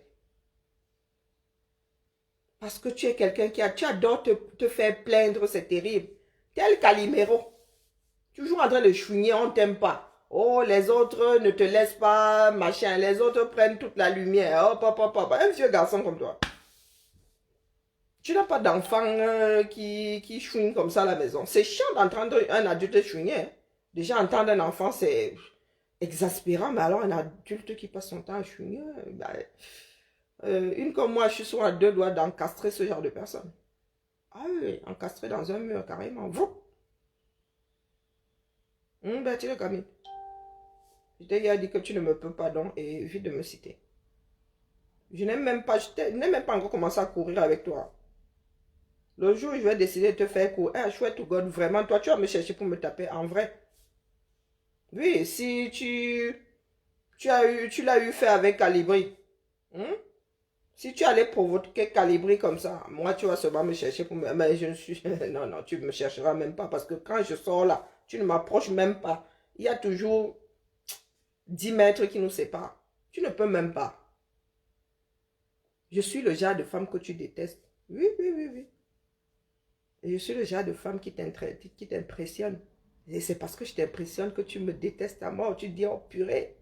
Parce que tu es quelqu'un tu adores te faire plaindre, c'est terrible. Tel Calimero. Toujours en train de chouigner, on t'aime pas. Oh, les autres ne te laissent pas, machin. Les autres prennent toute la lumière. Oh, papa. Un vieux garçon comme toi. Tu n'as pas d'enfant qui chouigne comme ça à la maison. C'est chiant d'entendre un adulte chouigner. Déjà, entendre un enfant, c'est exaspérant. Mais alors, un adulte qui passe son temps à chouigner, une comme moi, je suis souvent à deux doigts d'encastrer ce genre de personne. Ah oui, encastrer dans un mur carrément. Vous. Bertie le Camille. Je t'ai dit que tu ne me peux pas donc et évite de me citer. Je n'ai même pas encore commencé à courir avec toi. Le jour où je vais décider de te faire courir, chouette ou God, vraiment, toi, tu vas me chercher pour me taper en vrai. Oui, si tu l'as eu fait avec Calibri. Si tu allais provoquer Calibri comme ça, moi, tu vas seulement me chercher pour me... Mais je ne suis... Non, non, tu ne me chercheras même pas parce que quand je sors là, tu ne m'approches même pas. Il y a toujours 10 mètres qui nous séparent. Tu ne peux même pas. Je suis le genre de femme que tu détestes. Oui. Et je suis le genre de femme qui t'impressionne. Et c'est parce que je t'impressionne que tu me détestes à mort. Tu te dis, oh purée,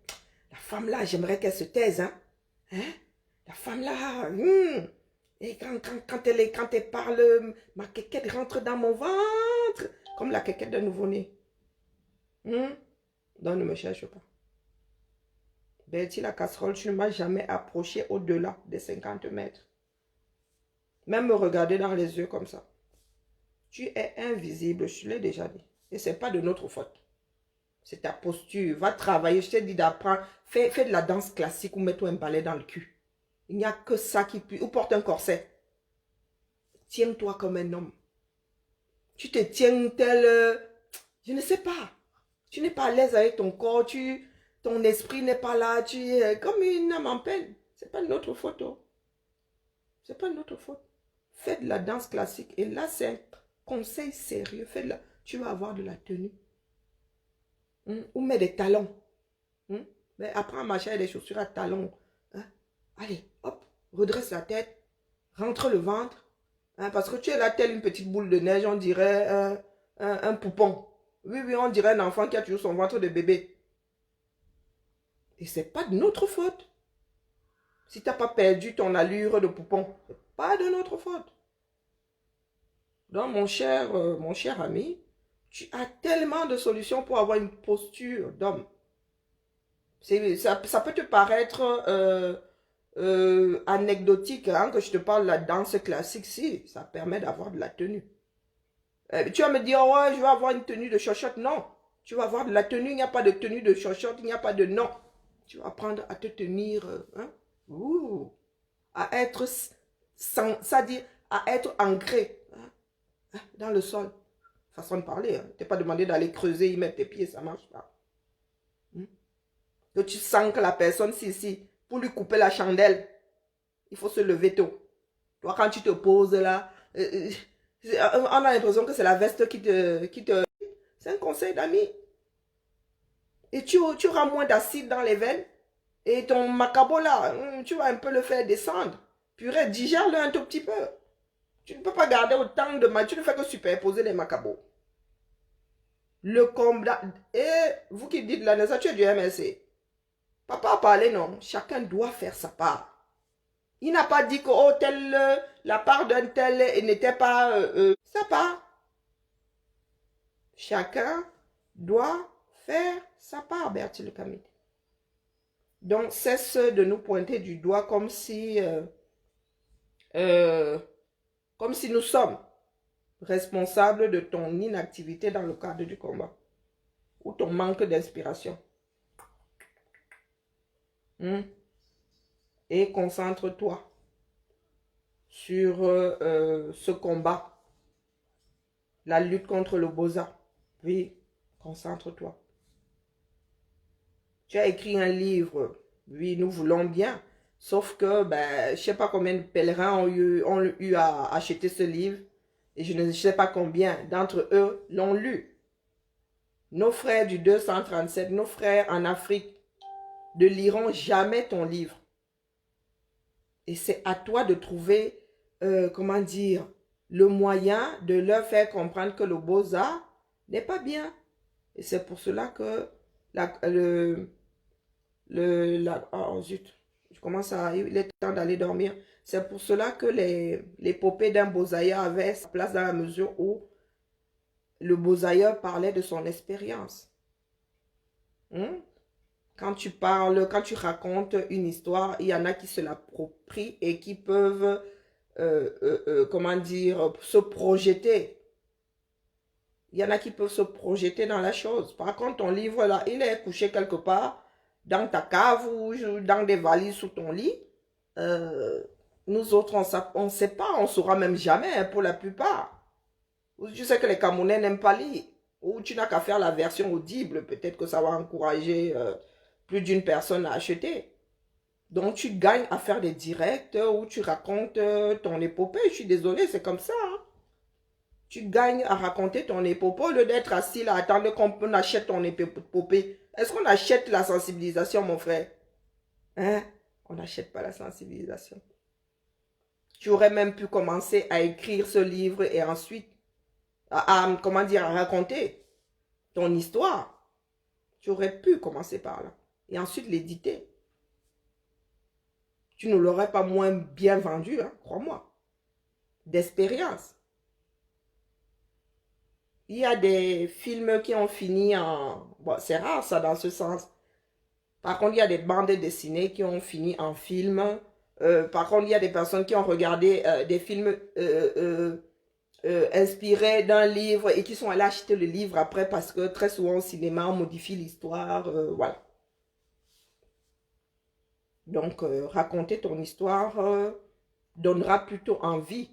la femme là, j'aimerais qu'elle se taise. Hein? La femme là, et quand elle parle, ma quéquette rentre dans mon ventre, comme la quéquette d'un nouveau-né. Donc ne me cherche pas. Bertie la casserole, tu ne m'as jamais approché au-delà des 50 mètres. Même me regarder dans les yeux comme ça. Tu es invisible, je l'ai déjà dit. Et ce n'est pas de notre faute. C'est ta posture. Va travailler, je t'ai dit d'apprendre. Fais de la danse classique ou mets-toi un balai dans le cul. Il n'y a que ça qui pue. Ou porte un corset. tiens-toi comme un homme. Tu te tiens tel... je ne sais pas. Tu n'es pas à l'aise avec ton corps, ton esprit n'est pas là, tu es comme une âme en peine. Ce n'est pas notre faute. Oh. Ce n'est pas notre faute. Fais de la danse classique. Et là, c'est un conseil sérieux. Fais de la... Tu vas avoir de la tenue. Ou mets des talons. Mais apprends à marcher avec des chaussures à talons. Hein? Allez, hop, redresse la tête. Rentre le ventre. Hein, parce que tu es là telle une petite boule de neige, on dirait un poupon. Oui, oui, on dirait un enfant qui a toujours son ventre de bébé. Et c'est pas de notre faute. Si tu n'as pas perdu ton allure de poupon, c'est pas de notre faute. Donc, mon cher ami, tu as tellement de solutions pour avoir une posture d'homme. Ça peut te paraître anecdotique hein, que je te parle de la danse classique. Si, ça permet d'avoir de la tenue. Tu vas me dire, ouais, je vais avoir une tenue de chochotte. Non, tu vas avoir de la tenue. Il n'y a pas de tenue de chochotte, il n'y a pas de non. Tu vas apprendre à te tenir, à être c'est-à-dire à être ancré dans le sol. Façon de parler. Hein. Tu n'es pas demandé d'aller creuser, y mettre tes pieds, ça ne marche pas. Que tu sens que la personne, si, pour lui couper la chandelle, il faut se lever tôt. Toi, quand tu te poses là, on a l'impression que c'est la veste qui te... C'est un conseil d'ami. Et tu auras moins d'acide dans les veines. Et ton macabo là, tu vas un peu le faire descendre. Purée, digère-le un tout petit peu. Tu ne peux pas garder autant de mal. Tu ne fais que superposer les macabos. Le combat... Et vous qui dites la naissance du MLC, papa a parlé, non. Chacun doit faire sa part. Il n'a pas dit que oh, la part d'un tel n'était pas sa part. Chacun doit faire sa part, Bertil Kamit. Donc, cesse de nous pointer du doigt comme si nous sommes responsables de ton inactivité dans le cadre du combat ou ton manque d'inspiration. Et concentre-toi sur ce combat, la lutte contre le Boza. Oui, concentre-toi. Tu as écrit un livre, oui, nous voulons bien, sauf que, je ne sais pas combien de pèlerins ont eu à acheter ce livre, et je ne sais pas combien d'entre eux l'ont lu. Nos frères du 237, nos frères en Afrique, ne liront jamais ton livre. Et c'est à toi de trouver, comment dire, le moyen de leur faire comprendre que le Beaux-Arts n'est pas bien. Et c'est pour cela que oh zut, il est temps d'aller dormir. C'est pour cela que l'épopée d'un Beaux-Ailleurs avait sa place dans la mesure où le Beaux-Ailleurs parlait de son expérience. Quand tu parles, quand tu racontes une histoire, il y en a qui se l'approprient et qui peuvent, comment dire, se projeter. Il y en a qui peuvent se projeter dans la chose. Par contre, ton livre là, il est couché quelque part dans ta cave ou dans des valises sous ton lit. Nous autres, on ne sait pas, on ne saura même jamais hein, pour la plupart. Tu sais que les Camerounais n'aiment pas lire. Ou tu n'as qu'à faire la version audible. Peut-être que ça va encourager plus d'une personne à acheter. Donc, tu gagnes à faire des directs où tu racontes ton épopée. Je suis désolée, c'est comme ça. Hein. Tu gagnes à raconter ton épopée au lieu d'être assis là, à attendre qu'on achète ton épopée. Est-ce qu'on achète la sensibilisation, mon frère? Hein? On n'achète pas la sensibilisation. Tu aurais même pu commencer à écrire ce livre et ensuite, comment dire, à raconter ton histoire. Tu aurais pu commencer par là. Et ensuite l'éditer. Tu ne l'aurais pas moins bien vendu, hein, crois-moi. D'expérience. Il y a des films qui ont fini en... Bon, c'est rare ça dans ce sens. Par contre, il y a des bandes dessinées qui ont fini en film. Par contre, il y a des personnes qui ont regardé des films inspirés d'un livre et qui sont allés acheter le livre après parce que très souvent au cinéma, on modifie l'histoire. Voilà. Donc, raconter ton histoire donnera plutôt envie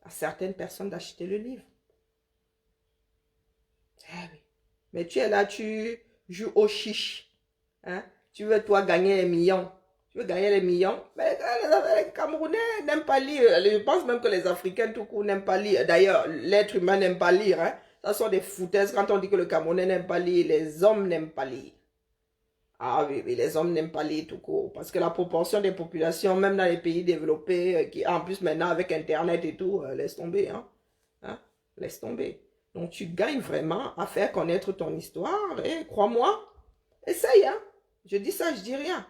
à certaines personnes d'acheter le livre. Eh oui. Mais tu es là, tu joues au chiche. Hein? Tu veux, toi, gagner les millions. Tu veux gagner les millions. Mais les Camerounais n'aiment pas lire. Je pense même que les Africains, tout court, n'aiment pas lire. D'ailleurs, l'être humain n'aime pas lire. Hein? Ça sont des foutaises quand on dit que le Camerounais n'aime pas lire. Les hommes n'aiment pas lire. Ah oui, oui, les hommes n'aiment pas lire tout court. Parce que la proportion des populations, même dans les pays développés, qui en plus maintenant avec Internet et tout, laisse tomber. Hein? Laisse tomber. Donc tu gagnes vraiment à faire connaître ton histoire. Et crois-moi, essaye. Hein? Je dis ça, je dis rien.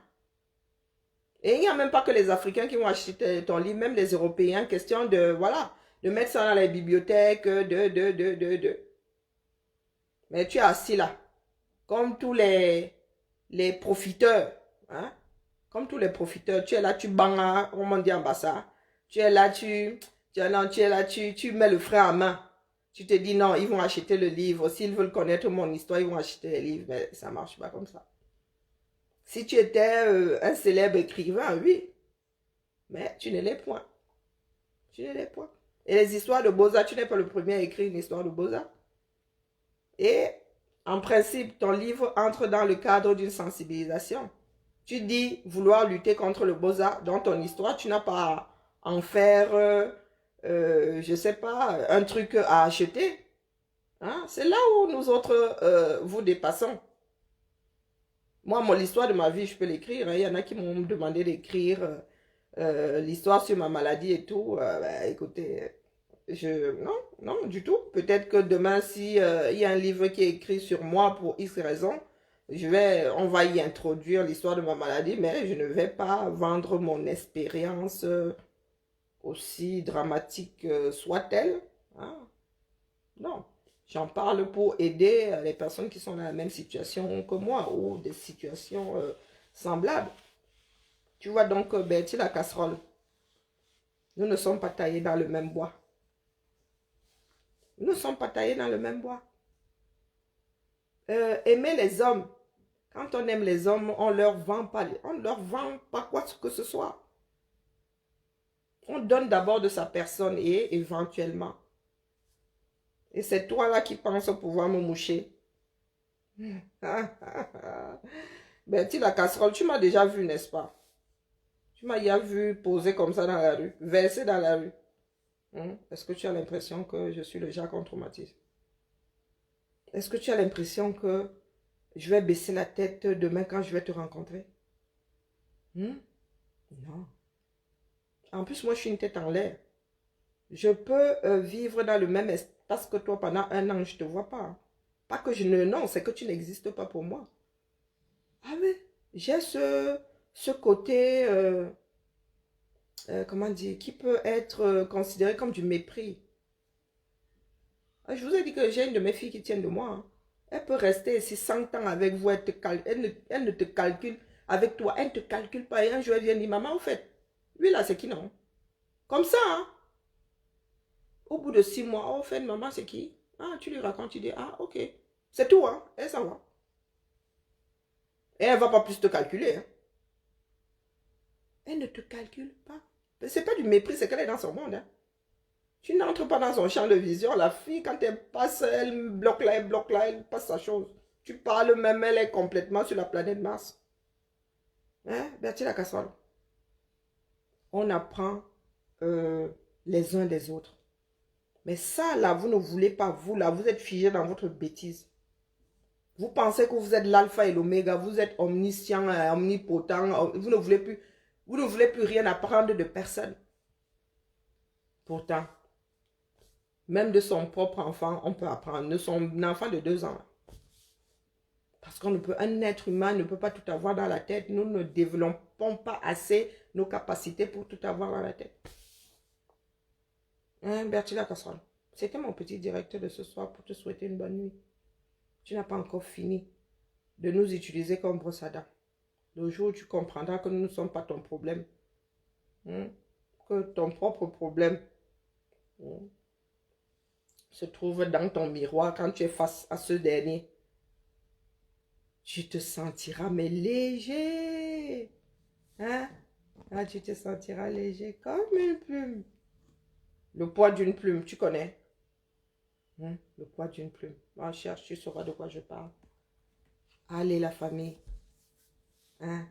Et il n'y a même pas que les Africains qui vont acheter ton livre, même les Européens, question de, voilà, de mettre ça dans les bibliothèques, Mais tu es assis là, comme tous les profiteurs, hein? Comme tous les profiteurs, tu es là, tu bangas, comme on dit en Bassa. Tu es là, tu mets le frein à main. Tu te dis non, ils vont acheter le livre. S'ils veulent connaître mon histoire, ils vont acheter les livres. Mais ça ne marche pas comme ça. Si tu étais un célèbre écrivain, oui. Mais tu ne l'es point. Tu ne l'es point. Et les histoires de Beaux-Arts, tu n'es pas le premier à écrire une histoire de Beaux-Arts. Et en principe, ton livre entre dans le cadre d'une sensibilisation. Tu dis vouloir lutter contre le Beaux-Arts. Dans ton histoire, tu n'as pas à en faire, je ne sais pas, un truc à acheter. Hein? C'est là où nous autres vous dépassons. Moi, l'histoire de ma vie, je peux l'écrire. Hein. Il y en a qui m'ont demandé d'écrire l'histoire sur ma maladie et tout. Écoutez, non, du tout. Peut-être que demain, si il y a un livre qui est écrit sur moi pour X raisons, on va y introduire l'histoire de ma maladie, mais je ne vais pas vendre mon expérience aussi dramatique soit-elle. Hein? Non. J'en parle pour aider les personnes qui sont dans la même situation que moi ou des situations semblables. Tu vois donc, Betty la casserole, nous ne sommes pas taillés dans le même bois. Nous ne sommes pas taillés dans le même bois. Aimer les hommes. Quand on aime les hommes, on ne leur vend pas quoi que ce soit. On donne d'abord de sa personne et éventuellement. Et c'est toi là qui penses pouvoir me moucher. Betty la casserole, tu m'as déjà vu, n'est-ce pas? Tu m'as déjà vu poser comme ça dans la rue, verser dans la rue. Est-ce que tu as l'impression que je suis le Jacques en traumatisme? Est-ce que tu as l'impression que je vais baisser la tête demain quand je vais te rencontrer? Non. En plus, moi, je suis une tête en l'air. Je peux vivre dans le même espace que toi pendant 1 an, je ne te vois pas. Pas que je ne... Non, c'est que tu n'existes pas pour moi. Ah mais j'ai ce côté, comment dire, qui peut être considéré comme du mépris. Je vous ai dit que j'ai une de mes filles qui tient de moi. Hein. Elle peut rester ici 100 ans avec vous, elle ne te calcule avec toi, elle ne te calcule pas. Et un jour, elle vient dire, maman, au fait, lui là, c'est qui non? Comme ça, hein? Au bout de 6 mois, au fait, maman, c'est qui? Ah, tu lui racontes, tu dis, ah, ok. C'est tout, hein? Elle s'en va. Et elle ne va pas plus te calculer. Hein? Elle ne te calcule pas. Ce n'est pas du mépris, c'est qu'elle est dans son monde. Hein? Tu n'entres pas dans son champ de vision. La fille, quand elle passe, elle bloque là, elle passe sa chose. Tu parles même, elle est complètement sur la planète Mars. Hein, Bertie la casserole. On apprend les uns des autres. Mais ça, là, vous ne voulez pas, vous, là, vous êtes figé dans votre bêtise. Vous pensez que vous êtes l'alpha et l'oméga, vous êtes omniscient, omnipotent, vous ne voulez plus rien apprendre de personne. Pourtant, même de son propre enfant, on peut apprendre. De son enfant de 2 ans. Parce un être humain ne peut pas tout avoir dans la tête. Nous ne développons pas assez nos capacités pour tout avoir dans la tête. Hein, Bertie la casserole. C'était mon petit directeur de ce soir pour te souhaiter une bonne nuit. Tu n'as pas encore fini de nous utiliser comme brosse à dents. Le jour où tu comprendras que nous ne sommes pas ton problème. Que ton propre problème se trouve dans ton miroir quand tu es face à ce dernier. Tu te sentiras mais léger. Hein? Ah, tu te sentiras léger comme une plume. Le poids d'une plume, tu connais? Le poids d'une plume. On cherche, tu sauras de quoi je parle. Allez, la famille. Hein?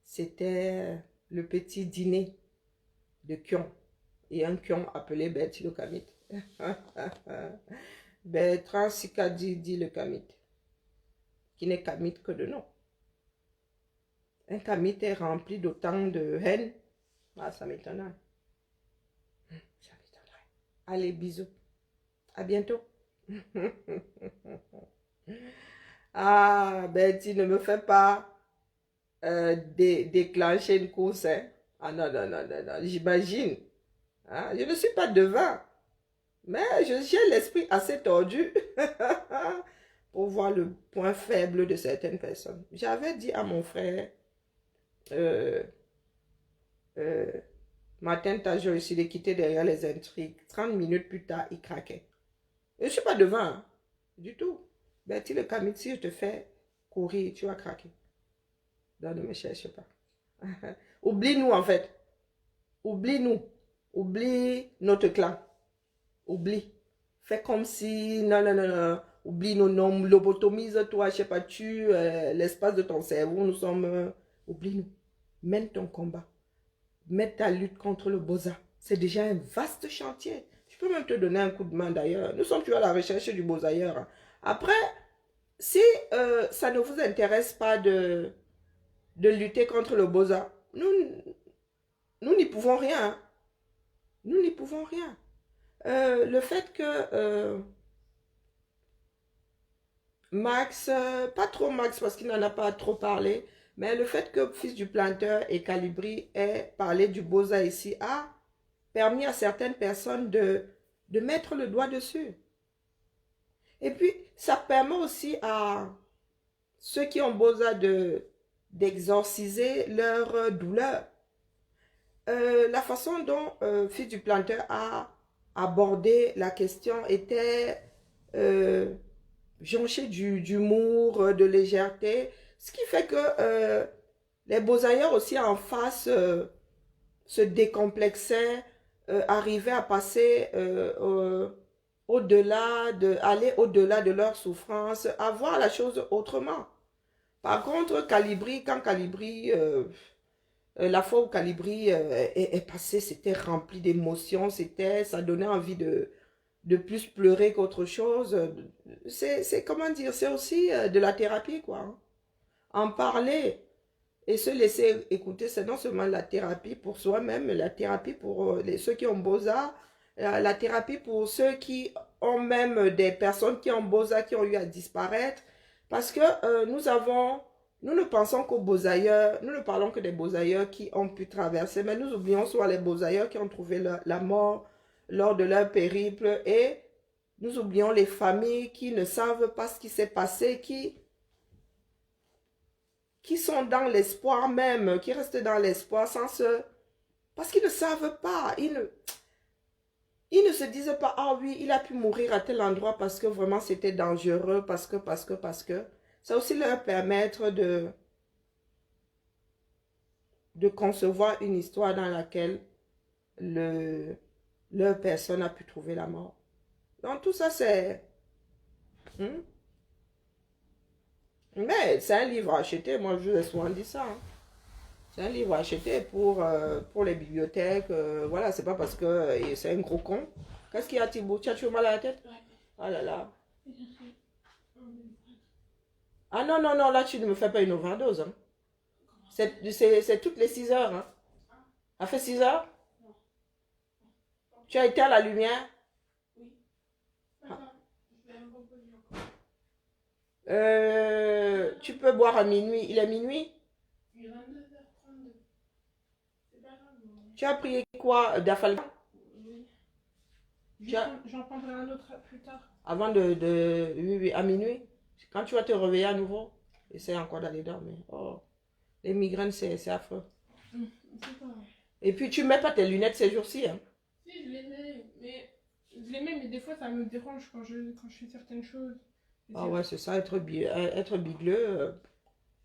C'était le petit dîner de Kion. Et un Kion appelé Betty le Kamit. Bertrand Sikadi dit le Kamit. Qui n'est Kamit que de nom. Un Kamit est rempli d'autant de haine. Ah, ça m'étonnerait. Ça m'étonnerait. Allez, bisous. À bientôt. Ah, Betty, ne me fais pas déclencher une course. Hein. Ah non, non, non, non, non. J'imagine. Hein? Je ne suis pas devin. Mais j'ai l'esprit assez tordu pour voir le point faible de certaines personnes. J'avais dit à mon frère, Martin Tajo ici de quitter derrière les intrigues. 30 minutes plus tard, il craquait. Je ne suis pas devin, hein, du tout. Betty le Kamit, si je te fais courir, tu vas craquer. Non, ne me cherche pas. Oublie-nous en fait. Oublie-nous. Oublie notre clan. Oublie. Fais comme si... Non, non, non, non. Oublie nos noms. Lobotomise-toi, je sais pas, tu l'espace de ton cerveau. Nous sommes... Oublie-nous. Mène ton combat. Mène ta lutte contre le Boza. C'est déjà un vaste chantier. Je peux même te donner un coup de main d'ailleurs. Nous sommes toujours à la recherche du Bozailleur. Après, si ça ne vous intéresse pas de lutter contre le Boza, nous n'y pouvons rien. Nous n'y pouvons rien. Le fait que Max, pas trop Max parce qu'il n'en a pas trop parlé, mais le fait que Fils du Planteur et Calibri aient parlé du Boza ici a permis à certaines personnes de mettre le doigt dessus. Et puis, ça permet aussi à ceux qui ont Boza d'exorciser leur douleur. La façon dont Fils du Planteur a abordé la question était jonchée d'humour, de légèreté, ce qui fait que les Bozailleurs aussi en face se décomplexaient, arrivaient à passer aller au-delà de leur souffrance, à voir la chose autrement. Par contre, Calibri, quand Calibri... la fois où Calibri est passé, c'était rempli d'émotions, ça donnait envie de plus pleurer qu'autre chose. C'est comment dire, c'est aussi de la thérapie, quoi. Hein. En parler et se laisser écouter, c'est non seulement la thérapie pour soi-même, mais la thérapie pour ceux qui ont Boza, la thérapie pour ceux qui ont même des personnes qui ont Boza, qui ont eu à disparaître, parce que nous ne pensons qu'aux Bozailleurs, nous ne parlons que des Bozailleurs qui ont pu traverser, mais nous oublions soit les Bozailleurs qui ont trouvé la mort lors de leur périple, et nous oublions les familles qui ne savent pas ce qui s'est passé, qui sont dans l'espoir même, qui restent dans l'espoir parce qu'ils ne savent pas, ils ne se disent pas, ah oui, il a pu mourir à tel endroit parce que vraiment c'était dangereux, parce que. Ça aussi leur permettre de concevoir une histoire dans laquelle leur personne a pu trouver la mort. Donc tout ça c'est... Mais c'est un livre à acheter, moi je vous ai souvent dit ça. Hein. C'est un livre à acheter pour les bibliothèques. Voilà, c'est pas parce que c'est un gros con. Qu'est-ce qu'il y a, Thibaut? Tu as toujours mal à la tête? Oh là là. Ah non, non, non, là tu ne me fais pas une overdose. Hein. C'est toutes les 6 heures. Hein. Ça fait 6 heures? Tu as été à la lumière? Tu peux boire à minuit. Il est minuit? Il est 22h32. C'est pas grave. Tu as pris quoi? Dafalgan? Oui. Tu as... J'en prendrai un autre plus tard. Avant oui, à minuit? Quand tu vas te réveiller à nouveau, essaie encore d'aller dormir. Oh, les migraines, c'est affreux. C'est pas vrai. Et puis, tu mets pas tes lunettes ces jours-ci. Hein? Si, je les mets, mais des fois, ça me dérange quand je fais certaines choses. Ah ouais, c'est ça, être bigleux.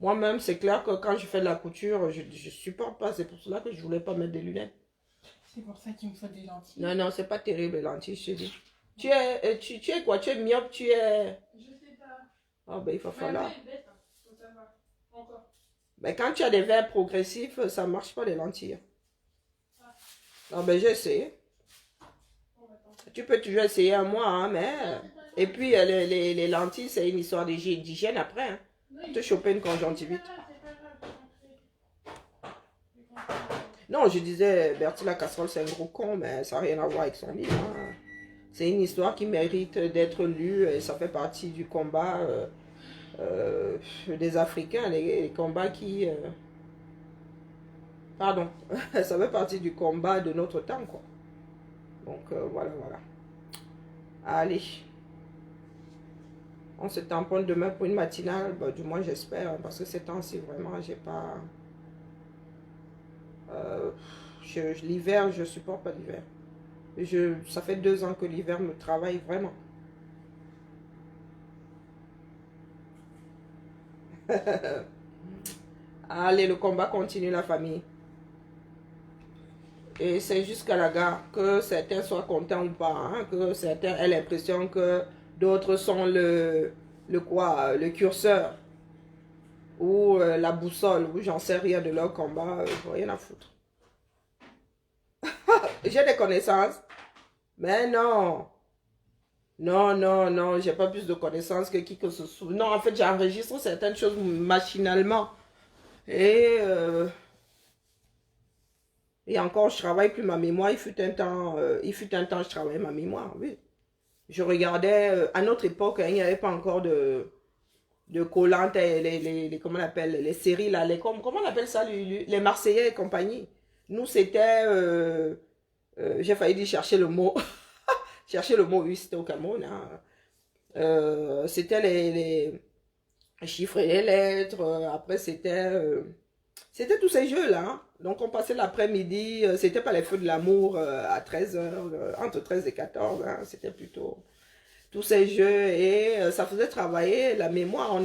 Moi-même, c'est clair que quand je fais de la couture, je supporte pas. C'est pour cela que je voulais pas mettre des lunettes. C'est pour ça qu'il me faut des lentilles. Non, non, c'est pas terrible les lentilles, je te dis. Tu es quoi? Tu es myope, tu es... Je sais pas. Ah ben il va Ma falloir. vue est bête, hein. Faut savoir. Encore. Mais quand tu as des verres progressifs, ça marche pas les lentilles. Ah ben j'ai essayé. On va tenter. Tu peux toujours essayer un mois, hein, mais... Et puis les lentilles, c'est une histoire d'hygiène après. Hein. Non, Te choper une conjonctivite. c'est pas grave, j'ai compris. J'ai compris. Non, je disais, Bertie la casserole, c'est un gros con, mais ça n'a rien à voir avec son livre. Hein. C'est une histoire qui mérite d'être lue et ça fait partie du combat des Africains, les combats qui... Pardon, ça fait partie du combat de notre temps, quoi. Donc, voilà, voilà. Allez. On se tamponne demain pour une matinale, bah, du moins j'espère, hein, parce que ces temps-ci, vraiment, j'ai pas... l'hiver, je supporte pas l'hiver. Ça fait 2 ans que l'hiver me travaille vraiment. Allez, le combat continue, la famille. Et c'est jusqu'à la gare que certains soient contents ou pas, hein, que certains aient l'impression que d'autres sont le curseur ou la boussole, ou j'en sais rien de leur combat, rien à foutre. J'ai des connaissances, mais non. Non, non, non, j'ai pas plus de connaissances que qui que ce soit. Non, en fait, j'enregistre certaines choses machinalement. Et encore, je travaille plus ma mémoire. Il fut un temps, je travaillais ma mémoire, oui. Je regardais, à notre époque, hein, il n'y avait pas encore de Koh-Lanta, comment on appelle, les séries, là, comment on appelle ça, les Marseillais et compagnie. Nous, c'était, j'ai failli dire chercher le mot, chercher le mot, oui, c'était au Cameroun, hein. C'était les chiffres et les lettres, après c'était tous ces jeux-là, hein. Donc on passait l'après-midi, c'était pas les feux de l'amour à 13h, entre 13 et 14, hein, c'était plutôt tous ces jeux et ça faisait travailler la mémoire.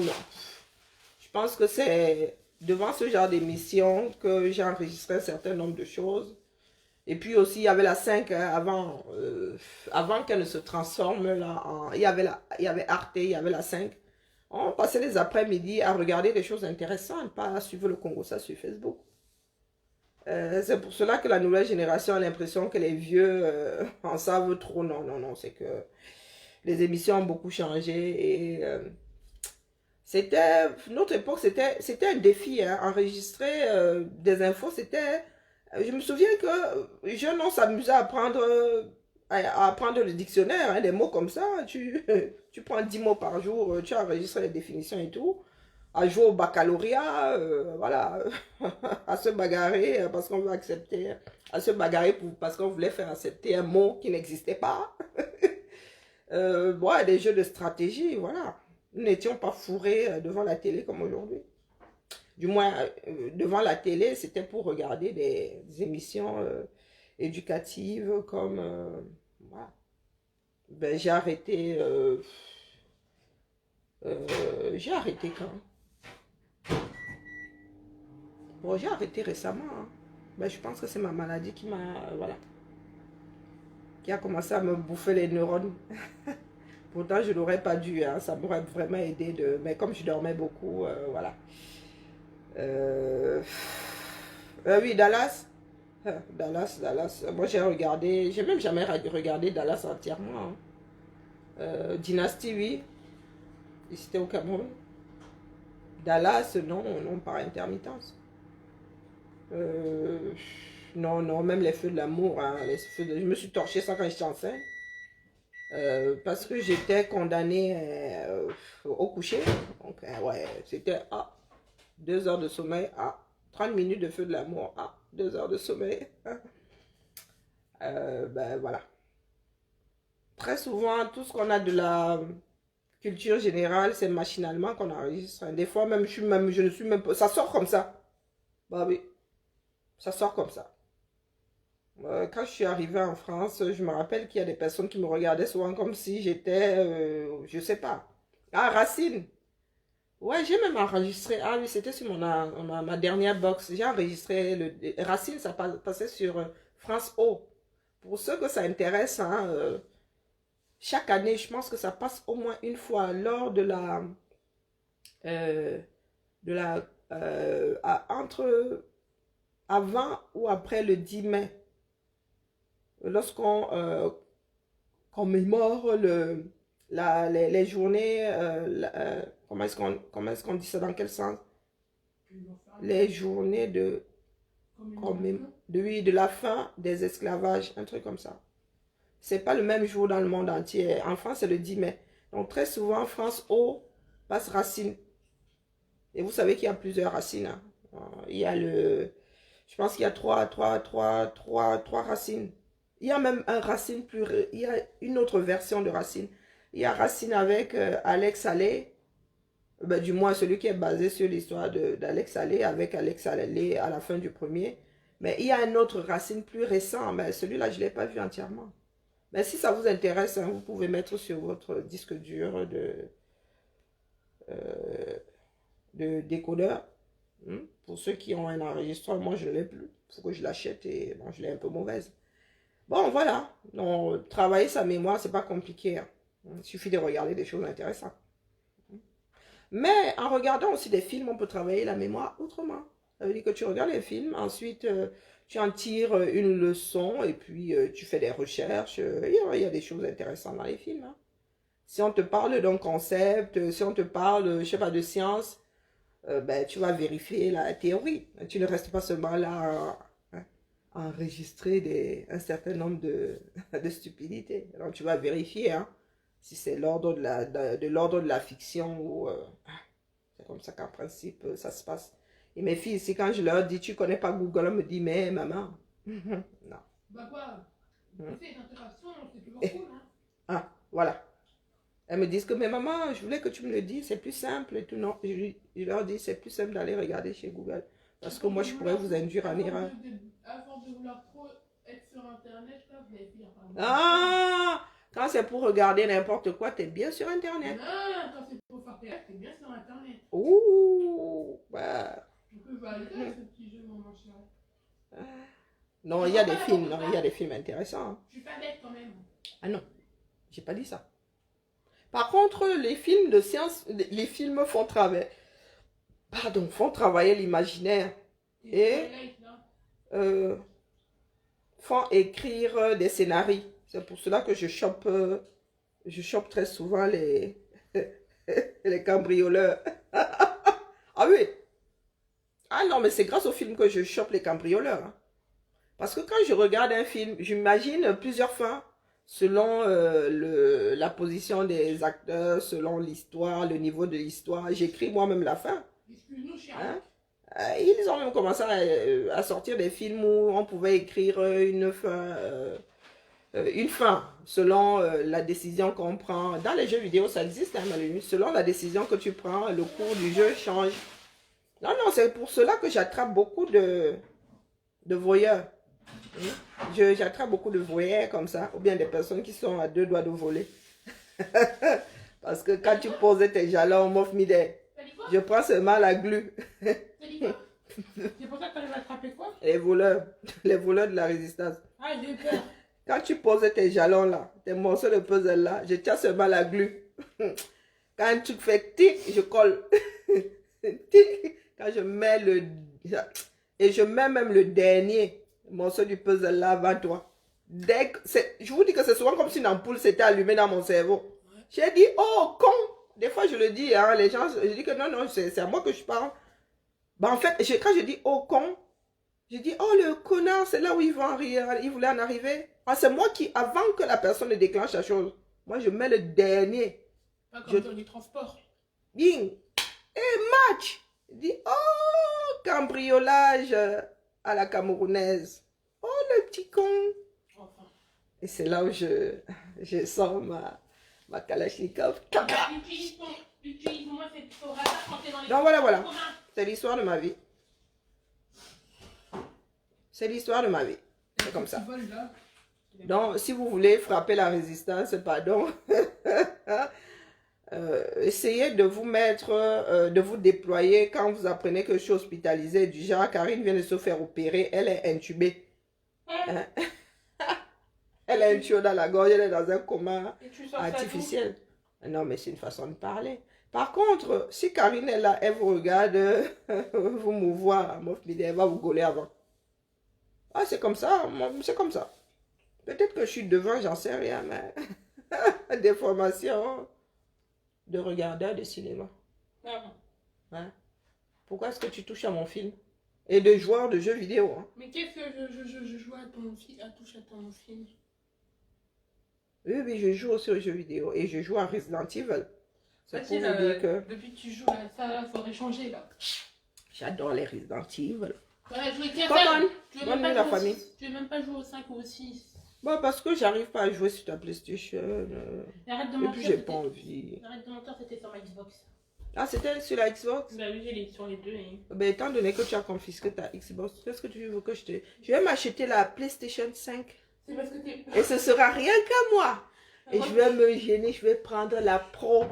Je pense que c'est devant ce genre d'émission que j'ai enregistré un certain nombre de choses. Et puis aussi, il y avait la 5 hein, avant qu'elle ne se transforme là il y avait Arte, il y avait la 5. On passait les après-midi à regarder des choses intéressantes, pas à suivre le Congo, ça sur Facebook. C'est pour cela que la nouvelle génération a l'impression que les vieux en savent trop. Non, non, non, c'est que les émissions ont beaucoup changé et notre époque, c'était un défi, hein, enregistrer des infos, c'était... Je me souviens que jeune, on s'amusait à apprendre le dictionnaire, hein, des mots comme ça. Tu prends 10 mots par jour, tu enregistres les définitions et tout. À jouer au baccalauréat, voilà, à se bagarrer parce qu'on veut accepter, à se bagarrer parce qu'on voulait faire accepter un mot qui n'existait pas. Bon, des jeux de stratégie, voilà. Nous n'étions pas fourrés devant la télé comme aujourd'hui. Du moins, devant la télé, c'était pour regarder des émissions éducatives comme... voilà. Ben, j'ai arrêté quand? Bon, j'ai arrêté récemment. Hein. Ben, je pense que c'est ma maladie qui m'a... voilà. Qui a commencé à me bouffer les neurones. Pourtant, je n'aurais pas dû. Hein. Ça m'aurait vraiment aidé de... Mais comme je dormais beaucoup, voilà. Oui, Dallas. Dallas. Moi, j'ai regardé... J'ai même jamais regardé Dallas entièrement. Hein. Dynasty, oui. C'était au Cameroun. Dallas, non, non, par intermittence. Non, non, même les feux de l'amour, hein, je me suis torché ça quand j'étais enceinte. Parce que j'étais condamnée au coucher. Donc, ouais, c'était 2 heures de sommeil, 30 minutes de feu de l'amour, 2 heures de sommeil. Ben voilà. Très souvent, tout ce qu'on a de la culture générale, c'est machinalement qu'on enregistre. Des fois, même, je ne suis même pas... Ça sort comme ça. Bah oui. Ça sort comme ça. Quand je suis arrivée en France, je me rappelle qu'il y a des personnes qui me regardaient souvent comme si j'étais, je sais pas. Racine. Ouais, j'ai même enregistré. Ah oui, c'était sur ma dernière box. J'ai enregistré Racine, ça passait sur France O. Pour ceux que ça intéresse, hein, chaque année, je pense que ça passe au moins une fois lors de la... entre avant ou après le 10 mai, lorsqu'on commémore les journées, comment est-ce qu'on dit ça, dans quel sens? Les journées de la fin des esclavages, un truc comme ça. C'est pas le même jour dans le monde entier. En France, c'est le 10 mai. Donc, très souvent, France O passe Racine. Et vous savez qu'il y a plusieurs racines. Hein. Il y a je pense qu'il y a trois racines. Il y a même un racine plus... Il y a une autre version de racine. Il y a Racine avec Alex Allais. Ben, du moins, celui qui est basé sur l'histoire d'Alex Allais, avec Alex Allais à la fin du premier. Mais il y a un autre Racine plus récent. Mais celui-là, je ne l'ai pas vu entièrement. Mais si ça vous intéresse, hein, vous pouvez mettre sur votre disque dur de décodeur. Pour ceux qui ont un enregistreur, moi je ne l'ai plus. Il faut que je l'achète et bon, je l'ai un peu mauvaise. Bon, voilà. Donc, travailler sa mémoire, c'est pas compliqué. Hein. Il suffit de regarder des choses intéressantes. Mais en regardant aussi des films, on peut travailler la mémoire autrement. Ça veut dire que tu regardes les films, ensuite tu en tires une leçon et puis tu fais des recherches. Il y a des choses intéressantes dans les films. Hein. Si on te parle d'un concept, si on te parle, je sais pas, de science, ben, tu vas vérifier la théorie. Tu ne restes pas seulement là à enregistrer un certain nombre de stupidités. Alors tu vas vérifier hein, si c'est l'ordre de l'ordre de la fiction ou... c'est comme ça qu'en principe ça se passe. Et mes filles ici, quand je leur dis, tu connais pas Google, elles me disent, mais maman, non. Bah quoi? C'est l'intégration, c'est toujours cool, hein. Ah, voilà. Elles me disent que, mais maman, je voulais que tu me le dises, c'est plus simple et tout. Non, je leur dis, c'est plus simple d'aller regarder chez Google. Parce que moi, je pourrais vous induire en erreur. À force de vouloir trop être sur Internet, là, vous allez finir par... Ah! Quand c'est pour regarder n'importe quoi, t'es bien sur Internet. Non, quand c'est pour faire théâtre, t'es bien sur Internet. Ouh! Bah... Je peux valider ce petit jeu, mon chéri. Non, il y a des films, non, il y a des films intéressants. Je suis pas bête quand même. Ah non, j'ai pas dit ça. Par contre, les films de science, les films font travailler l'imaginaire et font écrire des scénarios. C'est pour cela que je chope très souvent les cambrioleurs. Ah oui. Ah non, mais c'est grâce au film que je chope les cambrioleurs. Hein. Parce que quand je regarde un film, j'imagine plusieurs fins. Selon la position des acteurs, selon l'histoire, le niveau de l'histoire. J'écris moi-même la fin. Hein? Ils ont même commencé à sortir des films où on pouvait écrire une fin selon la décision qu'on prend. Dans les jeux vidéo, ça existe, hein, Malénie. Selon la décision que tu prends, le cours du jeu change. Non, c'est pour cela que j'attrape beaucoup de voyeurs. J'attrape beaucoup de voyeurs comme ça, ou bien des personnes qui sont à deux doigts de voler. Parce que quand tu poses tes jalons, mof midé, je prends seulement la glu. C'est pour ça que tu arrives à attraper quoi? Les voleurs de la résistance. Ah, j'ai peur. Quand tu poses tes jalons là, tes morceaux de puzzle là, je tiens seulement la glu. Quand tu fais tic, je colle. Tic, quand je mets et je mets même le dernier morceau du puzzle là avant toi. Je vous dis que c'est souvent comme si une ampoule s'était allumée dans mon cerveau. J'ai dit, oh con. Des fois je le dis, hein, les gens, je dis que non, c'est à moi que je parle. Bah en fait, quand je dis oh con, je dis, oh le connard, c'est là où il voulait en arriver. Ah, c'est moi qui, avant que la personne ne déclenche la chose, moi je mets le dernier. Pas comme dans du transport. Bing. Et match. Je dis, oh, cambriolage à la camerounaise. Oh, le petit con. Enfin. Et c'est là où je sors ma Kalachnikov. Utilise-moi cette radar quand t'es dans les... Donc voilà. C'est l'histoire de ma vie. C'est l'histoire de ma vie. C'est comme ça. Donc, si vous voulez frapper la résistance, pardon, essayez de vous mettre, de vous déployer quand vous apprenez que je suis hospitalisée. Du genre, Karine vient de se faire opérer, elle est intubée. Hein? Elle a un tuyau dans la gorge, elle est dans un coma Et tu sors ça artificiel. Non, mais c'est une façon de parler. Par contre, si Karine est là, elle vous regarde, vous mouvoir, elle va vous gauler avant. Ah, c'est comme ça, c'est comme ça. Peut-être que je suis devant, j'en sais rien, mais des formations de regardeur de cinéma. Ah bon. Hein? Pourquoi est-ce que tu touches à mon film? Et de joueurs de jeux vidéo. Hein? Mais qu'est-ce que je joue à ton film, à touche à ton film? Oui, oui, je joue aussi aux jeux vidéo. Et je joue à Resident Evil. C'est pour Vas-y, vous dire que depuis que tu joues à ça, là, faudrait changer, là. j'adore les Resident Evil. Ouais, je veux dire, Comment? tu veux Bonne même nuit, pas la jouer famille. tu veux même pas jouer au 5 ou au 6. Bon, parce que j'arrive pas à jouer sur ta PlayStation. Arrête de Et mentir. puis, j'ai pas envie. Arrête de mentir, c'était sur ma Xbox. Ah, c'était sur la Xbox? Bah oui, elle est sur les deux. Hein. Ben, étant donné que tu as confisqué ta Xbox, qu'est-ce que tu veux que je te... Je vais m'acheter la PlayStation 5. C'est parce que t'es... Et ce sera rien qu'à moi. Et je vais me gêner, je vais prendre la Pro.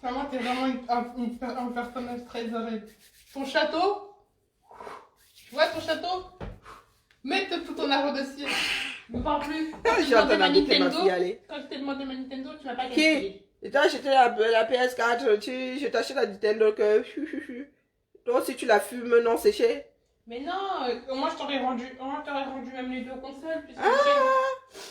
Vraiment, t'es vraiment un personnage très horrible. Ton château? Tu vois ton château? Mets tout ton argent dessus. Ne parle plus. Quand je t'ai demandé ma Nintendo, quand je t'ai demandé ma Nintendo, tu m'as pas gagné. Et t'as acheté la PS4, je t'achète la Nintendo que... Toi aussi tu la fumes non séchée. Mais non, moi je t'aurais rendu même les deux consoles.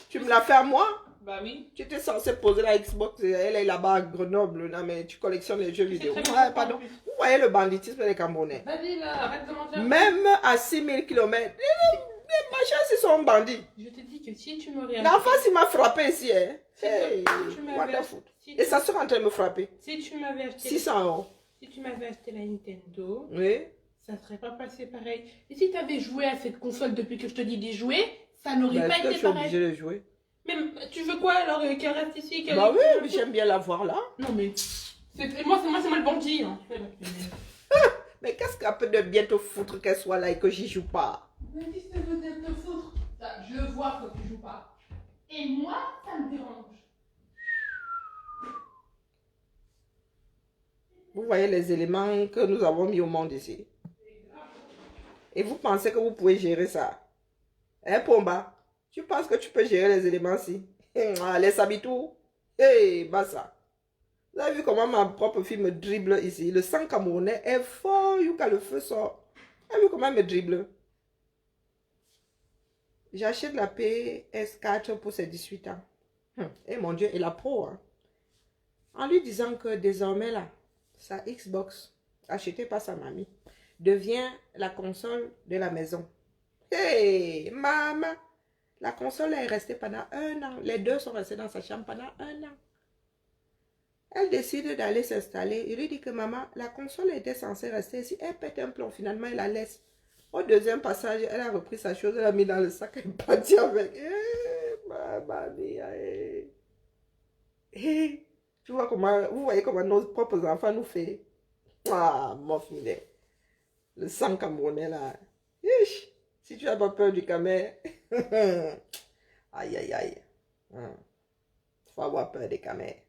Tu me l'as fait à moi? Bah oui. Tu étais censé poser la Xbox, elle est là-bas à Grenoble, non mais tu collectionnes les jeux vidéo. Ouais, pardon. Vous voyez le banditisme des Camerounais. Vas-y là, arrête de mentir. Même à 6000 km, les machins c'est son bandit. Je te dis que si tu m'aurais... L'enfant il m'a frappé ici, hein. Hey, tu what m'avais the fuck. Et ça sera en train de me frapper. Si tu m'avais acheté... 600 €. Si tu m'avais acheté la Nintendo... Oui. Ça serait pas passé pareil. Et si tu avais joué à cette console depuis que je te dis d'y jouer, ça n'aurait pas été je suis pareil. obligée de jouer. Mais tu veux quoi alors qu'elle reste ici Bah oui, mais j'aime bien la voir là. Non mais... Moi c'est le bandit. Hein. Mais qu'est-ce qu'elle peut de bien te foutre qu'elle soit là et que j'y joue pas? Mais si ça veut dire te foutre, je vois que tu joues pas. Et moi, ça me dérange. Vous voyez les éléments que nous avons mis au monde ici. Et vous pensez que vous pouvez gérer ça? Hein, Pomba? Tu penses que tu peux gérer les éléments-ci? Les habitus? Hey, bassa. Vous avez vu comment ma propre fille me dribble ici? Le sang camerounais est fort, Yuka, le feu sort. Vous avez vu comment elle me dribble? J'achète la PS4 pour ses 18 ans. Et mon Dieu, et la Pro. Hein. En lui disant que désormais, là, sa Xbox, achetée par sa mamie, devient la console de la maison. Hey, maman! La console est restée pendant 1 an. Les deux sont restés dans sa chambre pendant 1 an. Elle décide d'aller s'installer. Il lui dit que maman, la console était censée rester ici. Elle pète un plomb. Finalement, elle la laisse. Au deuxième passage, elle a repris sa chose. Elle l'a mis dans le sac. Elle est partie avec. Maman mia. Tu vois comment, vous voyez comment nos propres enfants nous font. Ah, mon filet. Le sang camerounais là. Ish. Si tu n'as pas peur du camé. Aïe, aïe, aïe. Il faut avoir peur des camés.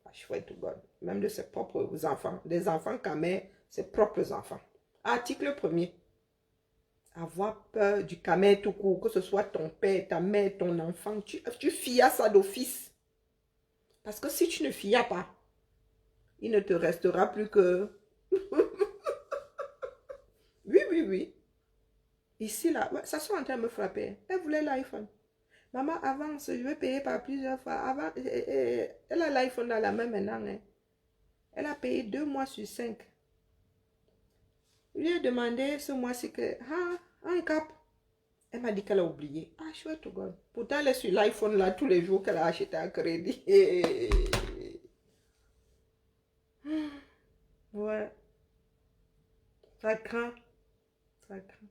I swear to God. Même de ses propres enfants. Des enfants camés, ses propres enfants. Article 1er. Avoir peur du camé tout court. Que ce soit ton père, ta mère, ton enfant. Tu fias ça d'office. Parce que si tu ne fias pas, il ne te restera plus que... Oui, oui, oui. Ici, là, ça sont en train de me frapper. Elle voulait l'iPhone. Maman, avance, je vais payer par plusieurs fois. Avant, elle a l'iPhone dans la main maintenant. Hein. Elle a payé 2 mois sur 5. Je lui ai demandé ce mois-ci que, un cap. Elle m'a dit qu'elle a oublié. Ah, chouette, to God. Pourtant, elle est sur l'iPhone là tous les jours qu'elle a acheté à crédit. Ouais. Ça craint. Ça craint.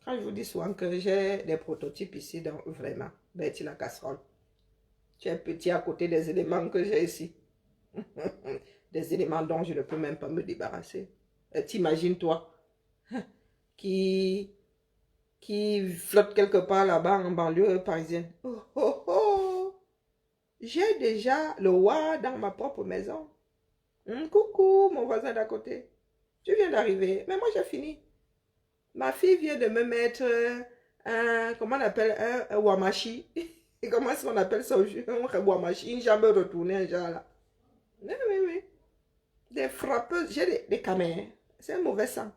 Quand je vous dis souvent que j'ai des prototypes ici, donc vraiment, Betty la casserole. Tu es petit à côté des éléments que j'ai ici. Des éléments dont je ne peux même pas me débarrasser. T'imagines toi qui flotte quelque part là-bas en banlieue parisienne. Oh, oh, oh. J'ai déjà le roi dans ma propre maison. Coucou, mon voisin d'à côté. Tu viens d'arriver, mais moi j'ai fini. Ma fille vient de me mettre un, comment on appelle, un wamashi. Et comment est-ce qu'on appelle ça aujourd'hui? Un wamashi, une jambe retournée, un genre là. Oui, oui, oui. Des frappeuses, j'ai des caméras. C'est un mauvais sang.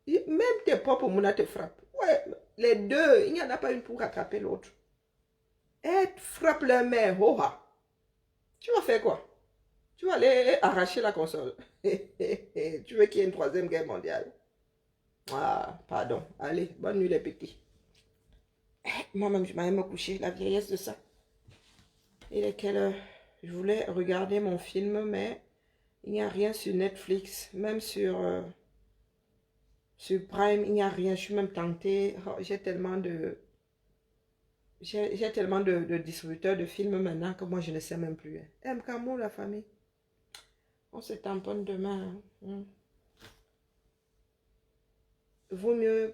Même tes propres mounas te frappent. Ouais, les deux, il n'y en a pas une pour rattraper l'autre. Elle frappe leur mère, oh, ah. Tu vas faire quoi? Tu vas aller arracher la console. Tu veux qu'il y ait une troisième guerre mondiale? Ah, pardon. Allez, bonne nuit les petits. Moi-même, je m'allais me coucher, la vieillesse de ça. Il est quelle heure? Je voulais regarder mon film, mais il n'y a rien sur Netflix. Même sur Prime, il n'y a rien. Je suis même tentée. Oh, j'ai tellement de... J'ai tellement de distributeurs de films maintenant que moi, je ne sais même plus. MKMO, la famille. On se tamponne demain. Hein. Vaut mieux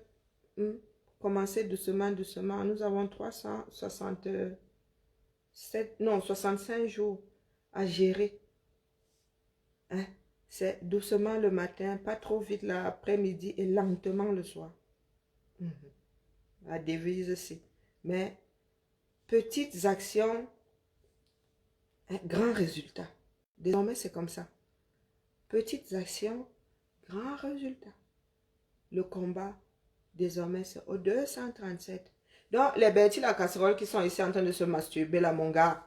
commencer doucement, doucement. Nous avons 65 jours à gérer. Hein? C'est doucement le matin, pas trop vite l'après-midi et lentement le soir. La devise aussi. Mais petites actions, grand résultat. Désormais, c'est comme ça. Petites actions, grand résultat. Le combat, désormais, c'est au 237. Donc, les Betty la casserole qui sont ici en train de se masturber, là, mon gars,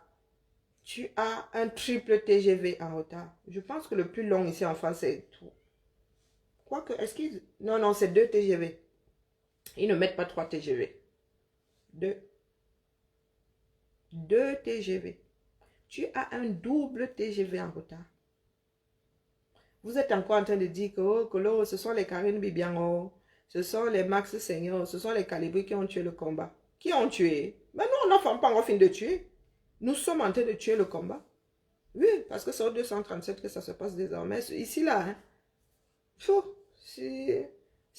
tu as un triple TGV en retard. Je pense que le plus long ici en France, c'est tout. Quoique, est-ce qu'ils... Non, non, c'est 2 TGV. Ils ne mettent pas 3 TGV. 2 TGV. Tu as un double TGV en retard. Vous êtes encore en train de dire que, oh, que ce sont les Karine Bibiano, ce sont les Max Seigneur, ce sont les Calibri qui ont tué le combat. Qui ont tué? Mais nous, on n'a pas encore fini de tuer. Nous sommes en train de tuer le combat. Oui, parce que c'est au 237 que ça se passe désormais. Ici, là, hein. S'il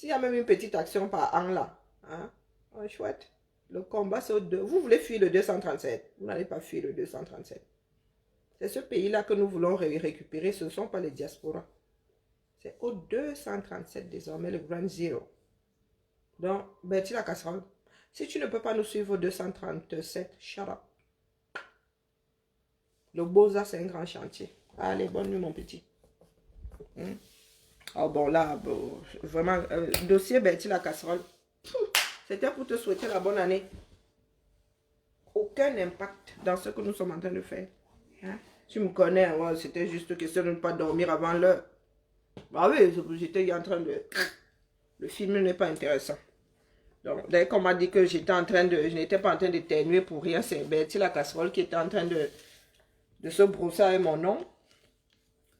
y a même une petite action par an, là, hein, oh, chouette. Le combat, c'est au 2. Vous voulez fuir le 237. Vous n'allez pas fuir le 237. C'est ce pays-là que nous voulons récupérer. Ce ne sont pas les diasporas. C'est au 237 désormais, le Grand Zero. Donc, Betty la casserole, si tu ne peux pas nous suivre au 237, shut up. Le Beaux-Arts, c'est un grand chantier. Allez, bonne nuit, mon petit. Oh bon, là, bon, vraiment, dossier Betty la casserole. C'était pour te souhaiter la bonne année. Aucun impact dans ce que nous sommes en train de faire. Hein? Tu me connais, ouais, c'était juste question de ne pas dormir avant l'heure. Bah oui, j'étais en train de... Le film n'est pas intéressant. Donc, dès qu'on m'a dit que j'étais en train de... Je n'étais pas en train d'éternuer pour rien, c'est Betty la casserole qui était en train de se brosser avec mon nom.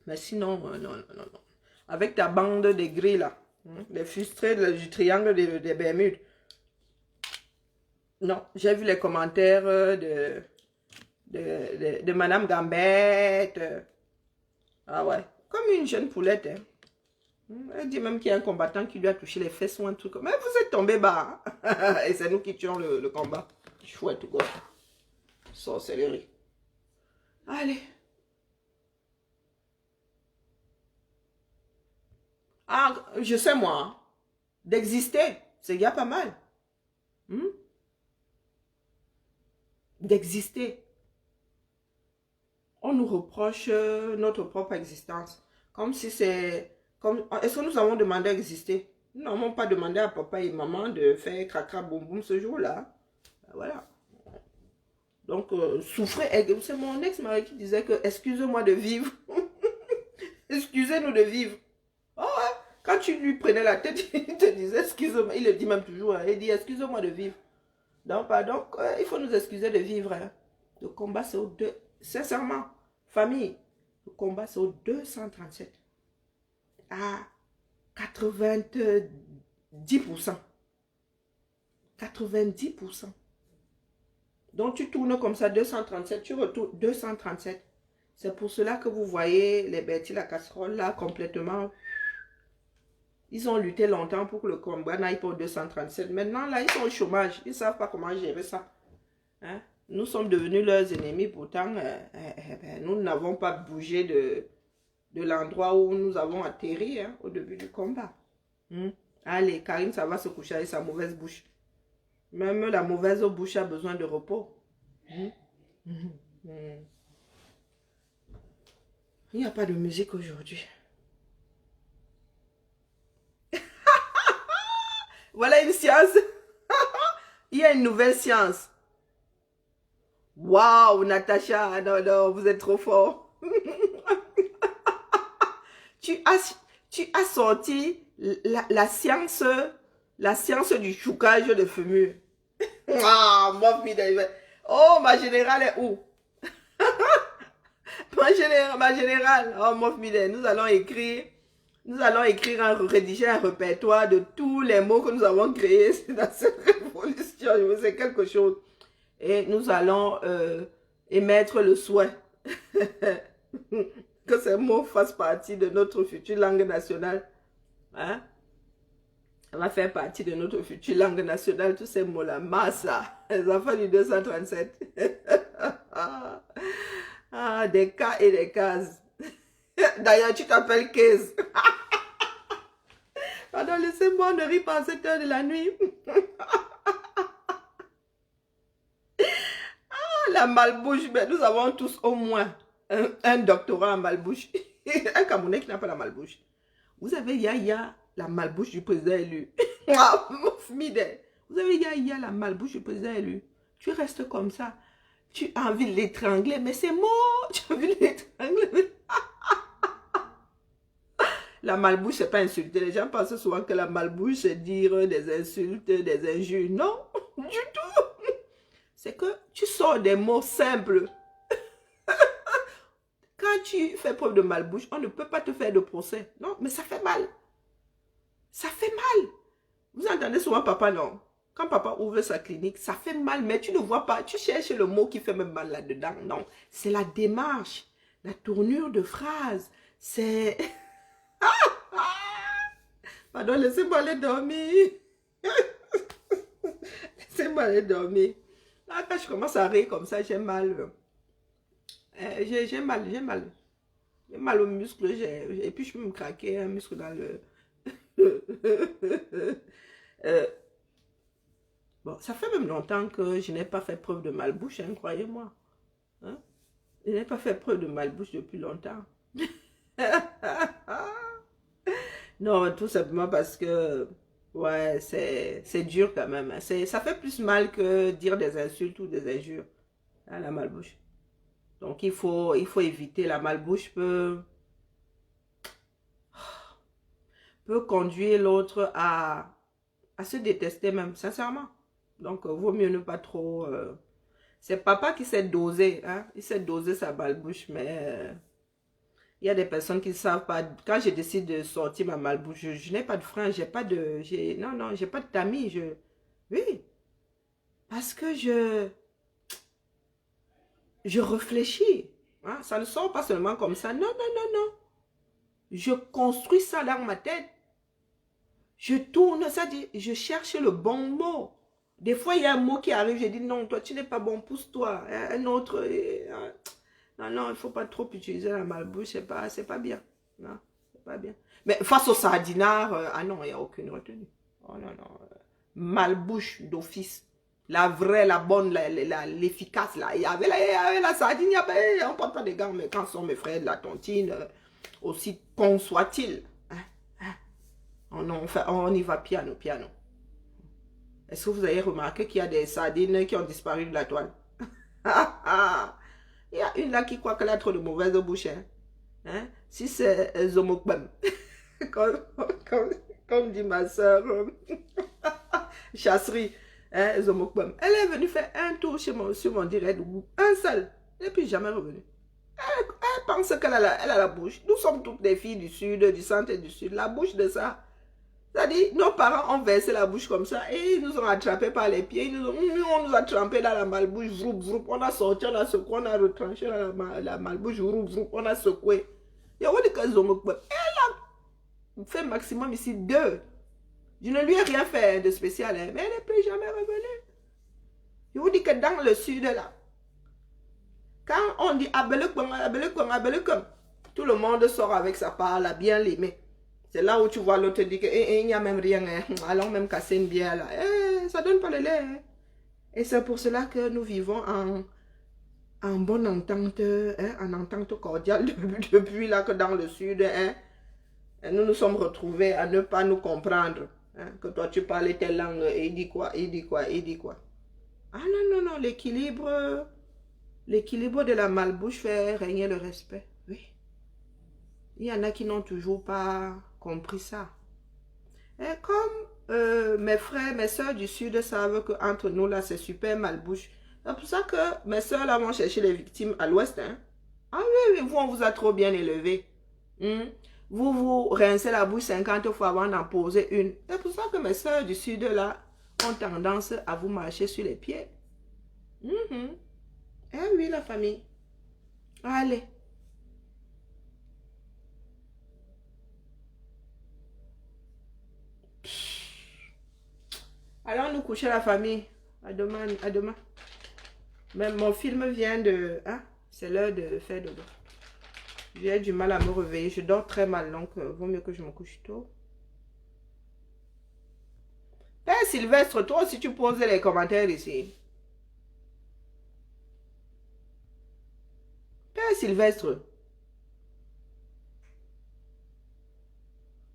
Mais sinon, non. Avec ta bande de gris là, les frustrés du triangle des Bermudes. Non, j'ai vu les commentaires de Madame Gambette. Ah ouais, comme une jeune poulette. Hein. Elle dit même qu'il y a un combattant qui lui a touché les fesses ou un truc. Mais vous êtes tombé bas. Hein? Et c'est nous qui tuons le combat. Chouette quoi. Sorcellerie. Allez. Ah, je sais moi. D'exister, c'est déjà pas mal. D'exister. On nous reproche notre propre existence. Comme si c'est... Est-ce que nous avons demandé à exister? Nous n'avons pas demandé à papa et maman de faire cracra boum boum ce jour-là. Voilà. Donc, souffrez. C'est mon ex-mari qui disait que excusez-moi de vivre. Excusez-nous de vivre. Oh ouais. Quand tu lui prenais la tête, il te disait excusez-moi. Il le dit même toujours. Hein, il dit excusez-moi de vivre. Donc, pardon, il faut nous excuser de vivre. Hein. Le combat, c'est au 2. Sincèrement, famille, le combat, c'est au 237. À 90%. 90%. Donc, tu tournes comme ça, 237, tu retournes 237. C'est pour cela que vous voyez les Betty la casserole là, complètement... Ils ont lutté longtemps pour que le combat n'aille pas au 237. Maintenant, là, ils sont au chômage. Ils ne savent pas comment gérer ça. Hein? Nous sommes devenus leurs ennemis. Pourtant, nous n'avons pas bougé de l'endroit où nous avons atterri hein, au début du combat. Allez, Karim, ça va se coucher avec sa mauvaise bouche. Même la mauvaise bouche a besoin de repos. Il n'y a pas de musique aujourd'hui. Voilà une science. Il y a une nouvelle science. Waouh, Natacha, non, non, vous êtes trop fort. Tu as sorti la science du choucage de fumure. Ah, oh, ma générale est où? ma générale, oh, Mof Mide, nous allons écrire, rédiger un répertoire de tous les mots que nous avons créés dans cette révolution. C'est quelque chose. Et nous allons émettre le souhait que ces mots fassent partie de notre future langue nationale. Hein? Ça va faire partie de notre future langue nationale, tous ces mots-là. Massa, les enfants du 237. Ah, des cas et des cases. D'ailleurs, tu t'appelles Case. Pardon, laissez-moi ne rire pas à cette heure de la nuit. La malbouche, mais nous avons tous au moins un doctorat en malbouche. Un Camerounais qui n'a pas la malbouche. Vous avez Yaya, la malbouche du président élu. Vous avez Yaya, la malbouche du président élu. Tu restes comme ça. Tu as envie de l'étrangler, mais c'est mort. Tu as envie de l'étrangler. La malbouche, c'est pas insulter. Les gens pensent souvent que la malbouche, c'est dire des insultes, des injures. Non, du tout. C'est que tu sors des mots simples. Quand tu fais preuve de malbouche, on ne peut pas te faire de procès. Non, mais ça fait mal. Ça fait mal. Vous entendez souvent papa, non? Quand papa ouvre sa clinique, ça fait mal, mais tu ne vois pas. Tu cherches le mot qui fait même mal là-dedans. Non, c'est la démarche, la tournure de phrase. C'est... Pardon, laissez-moi aller dormir. Laissez-moi aller dormir. Là, quand je commence à rire comme ça, j'ai mal. J'ai mal au muscle. Et puis, je peux me craquer un muscle dans le... Bon, ça fait même longtemps que je n'ai pas fait preuve de malbouche, hein, croyez-moi. Hein? Je n'ai pas fait preuve de malbouche depuis longtemps. Non, tout simplement parce que... Ouais, c'est dur quand même. Hein. Ça fait plus mal que dire des insultes ou des injures. Hein, la malbouche. Donc, il faut éviter. La malbouche peut conduire l'autre à se détester même, sincèrement. Donc, vaut mieux ne pas trop... C'est papa qui sait doser. Hein? Il sait doser sa malbouche, mais... Il y a des personnes qui ne savent pas. Quand je décide de sortir ma malbouche, je n'ai pas de frein, j'ai pas de... Non, j'ai pas de tamis. Oui. Parce que je réfléchis. Hein? Ça ne sort pas seulement comme ça. Non. Je construis ça dans ma tête. Je tourne ça, je cherche le bon mot. Des fois, il y a un mot qui arrive, je dis non, toi, tu n'es pas bon, pousse-toi. Un autre... Non, il ne faut pas trop utiliser la malbouche, c'est pas bien. Non, c'est pas bien. Mais face au sardinard, ah non, il n'y a aucune retenue. Oh non. Malbouche d'office. La vraie, la bonne, l'efficace, là. Il y avait la sardine, on ne porte pas des gants, mais quand sont mes frères de la tontine, aussi con soit-il. On y va piano. Est-ce que vous avez remarqué qu'il y a des sardines qui ont disparu de la toile? Il y a une là qui croit qu'elle a trop de mauvaise bouche. Hein? Si c'est Zomokbem, comme dit ma soeur, chasserie, hein, Zomokbem. Elle est venue faire un tour sur mon direct, un seul, et puis jamais revenue. Elle pense qu'elle a la bouche. Nous sommes toutes des filles du sud, du centre et du sud. La bouche de ça. C'est-à-dire, nos parents ont versé la bouche comme ça et ils nous ont attrapés par les pieds. On nous a trempés dans la malbouche, vroup. On a sorti, on a secoué, on a retranché la malbouche, vroup, on a secoué. Et on dit que Zomokbem, elle a fait maximum ici 2. Je ne lui ai rien fait de spécial, hein, mais elle n'est plus jamais revenue. Je vous dis que dans le sud, là, quand on dit Abelekong, tout le monde sort avec sa part, là, bien l'aimé. C'est là où tu vois l'autre dire que il n'y a même rien, hein. Allons même casser une bière là. Ça donne pas le lait. Hein. Et c'est pour cela que nous vivons en bonne entente, hein, en entente cordiale depuis là que dans le sud, hein, nous nous sommes retrouvés à ne pas nous comprendre. Hein, que toi tu parlais telle langue et il dit quoi, il dit quoi, il dit quoi. Ah non, non, non, l'équilibre de la malbouche fait régner le respect. Oui. Il y en a qui n'ont toujours pas compris ça. Et comme mes frères, mes soeurs du sud savent qu'entre nous là c'est super malbouche. C'est pour ça que mes soeurs là vont chercher les victimes à l'ouest. Hein. Ah oui, oui, vous on vous a trop bien élevé. Vous vous rincez la bouche 50 fois avant d'en poser une. C'est pour ça que mes soeurs du sud là ont tendance à vous marcher sur les pieds. Eh oui, la famille. Allez. Allons nous coucher la famille. À demain, à demain. Même mon film vient de... Hein? C'est l'heure de faire dodo. J'ai du mal à me réveiller. Je dors très mal, donc vaut mieux que je me couche tôt. Père Sylvestre, toi aussi tu poses les commentaires ici. Père Sylvestre.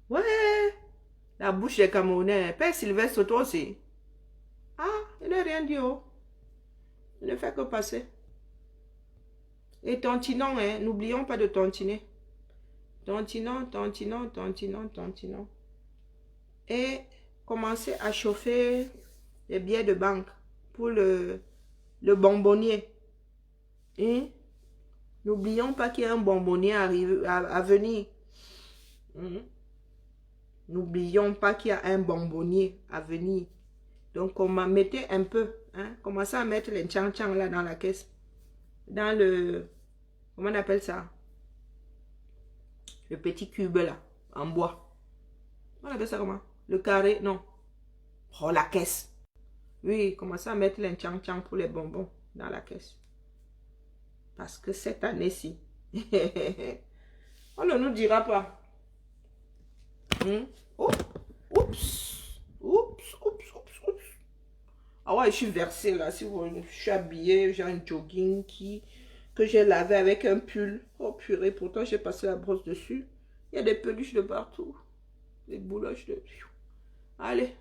Ouais. La bouche des Camerounais. Père Sylvestre, toi aussi. Ah, il n'a rien dit, oh. Il ne fait que passer. Et tontinons, hein. N'oublions pas de tontiner. Tontinons, tontinons, tontinons, tontinons. Et commencez à chauffer les billets de banque pour le bonbonnier. Et n'oublions pas qu'il y a un bonbonnier à venir. N'oublions pas qu'il y a un bonbonnier à venir. Donc, on m'a mettez un peu. Hein, commencez à mettre les tchang-tchang là dans la caisse. Dans le... Comment on appelle ça? Le petit cube là, en bois. On appelle ça comment? Le carré, non. Oh, la caisse. Oui, commencez à mettre les tchang-tchang pour les bonbons dans la caisse. Parce que cette année-ci, on ne nous dira pas. Oh, oups, oups, oups, oups, oups. Ah ouais, je suis versée là. Si vous, je suis habillée, j'ai un jogging que j'ai lavé avec un pull. Oh purée, pourtant j'ai passé la brosse dessus. Il y a des peluches de partout. Des bouloches de... Allez.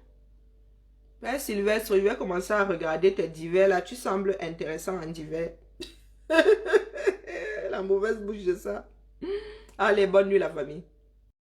Père Sylvestre, je vais commencer à regarder tes divers là. Tu sembles intéressant en divers. La mauvaise bouche de ça. Allez, bonne nuit la famille.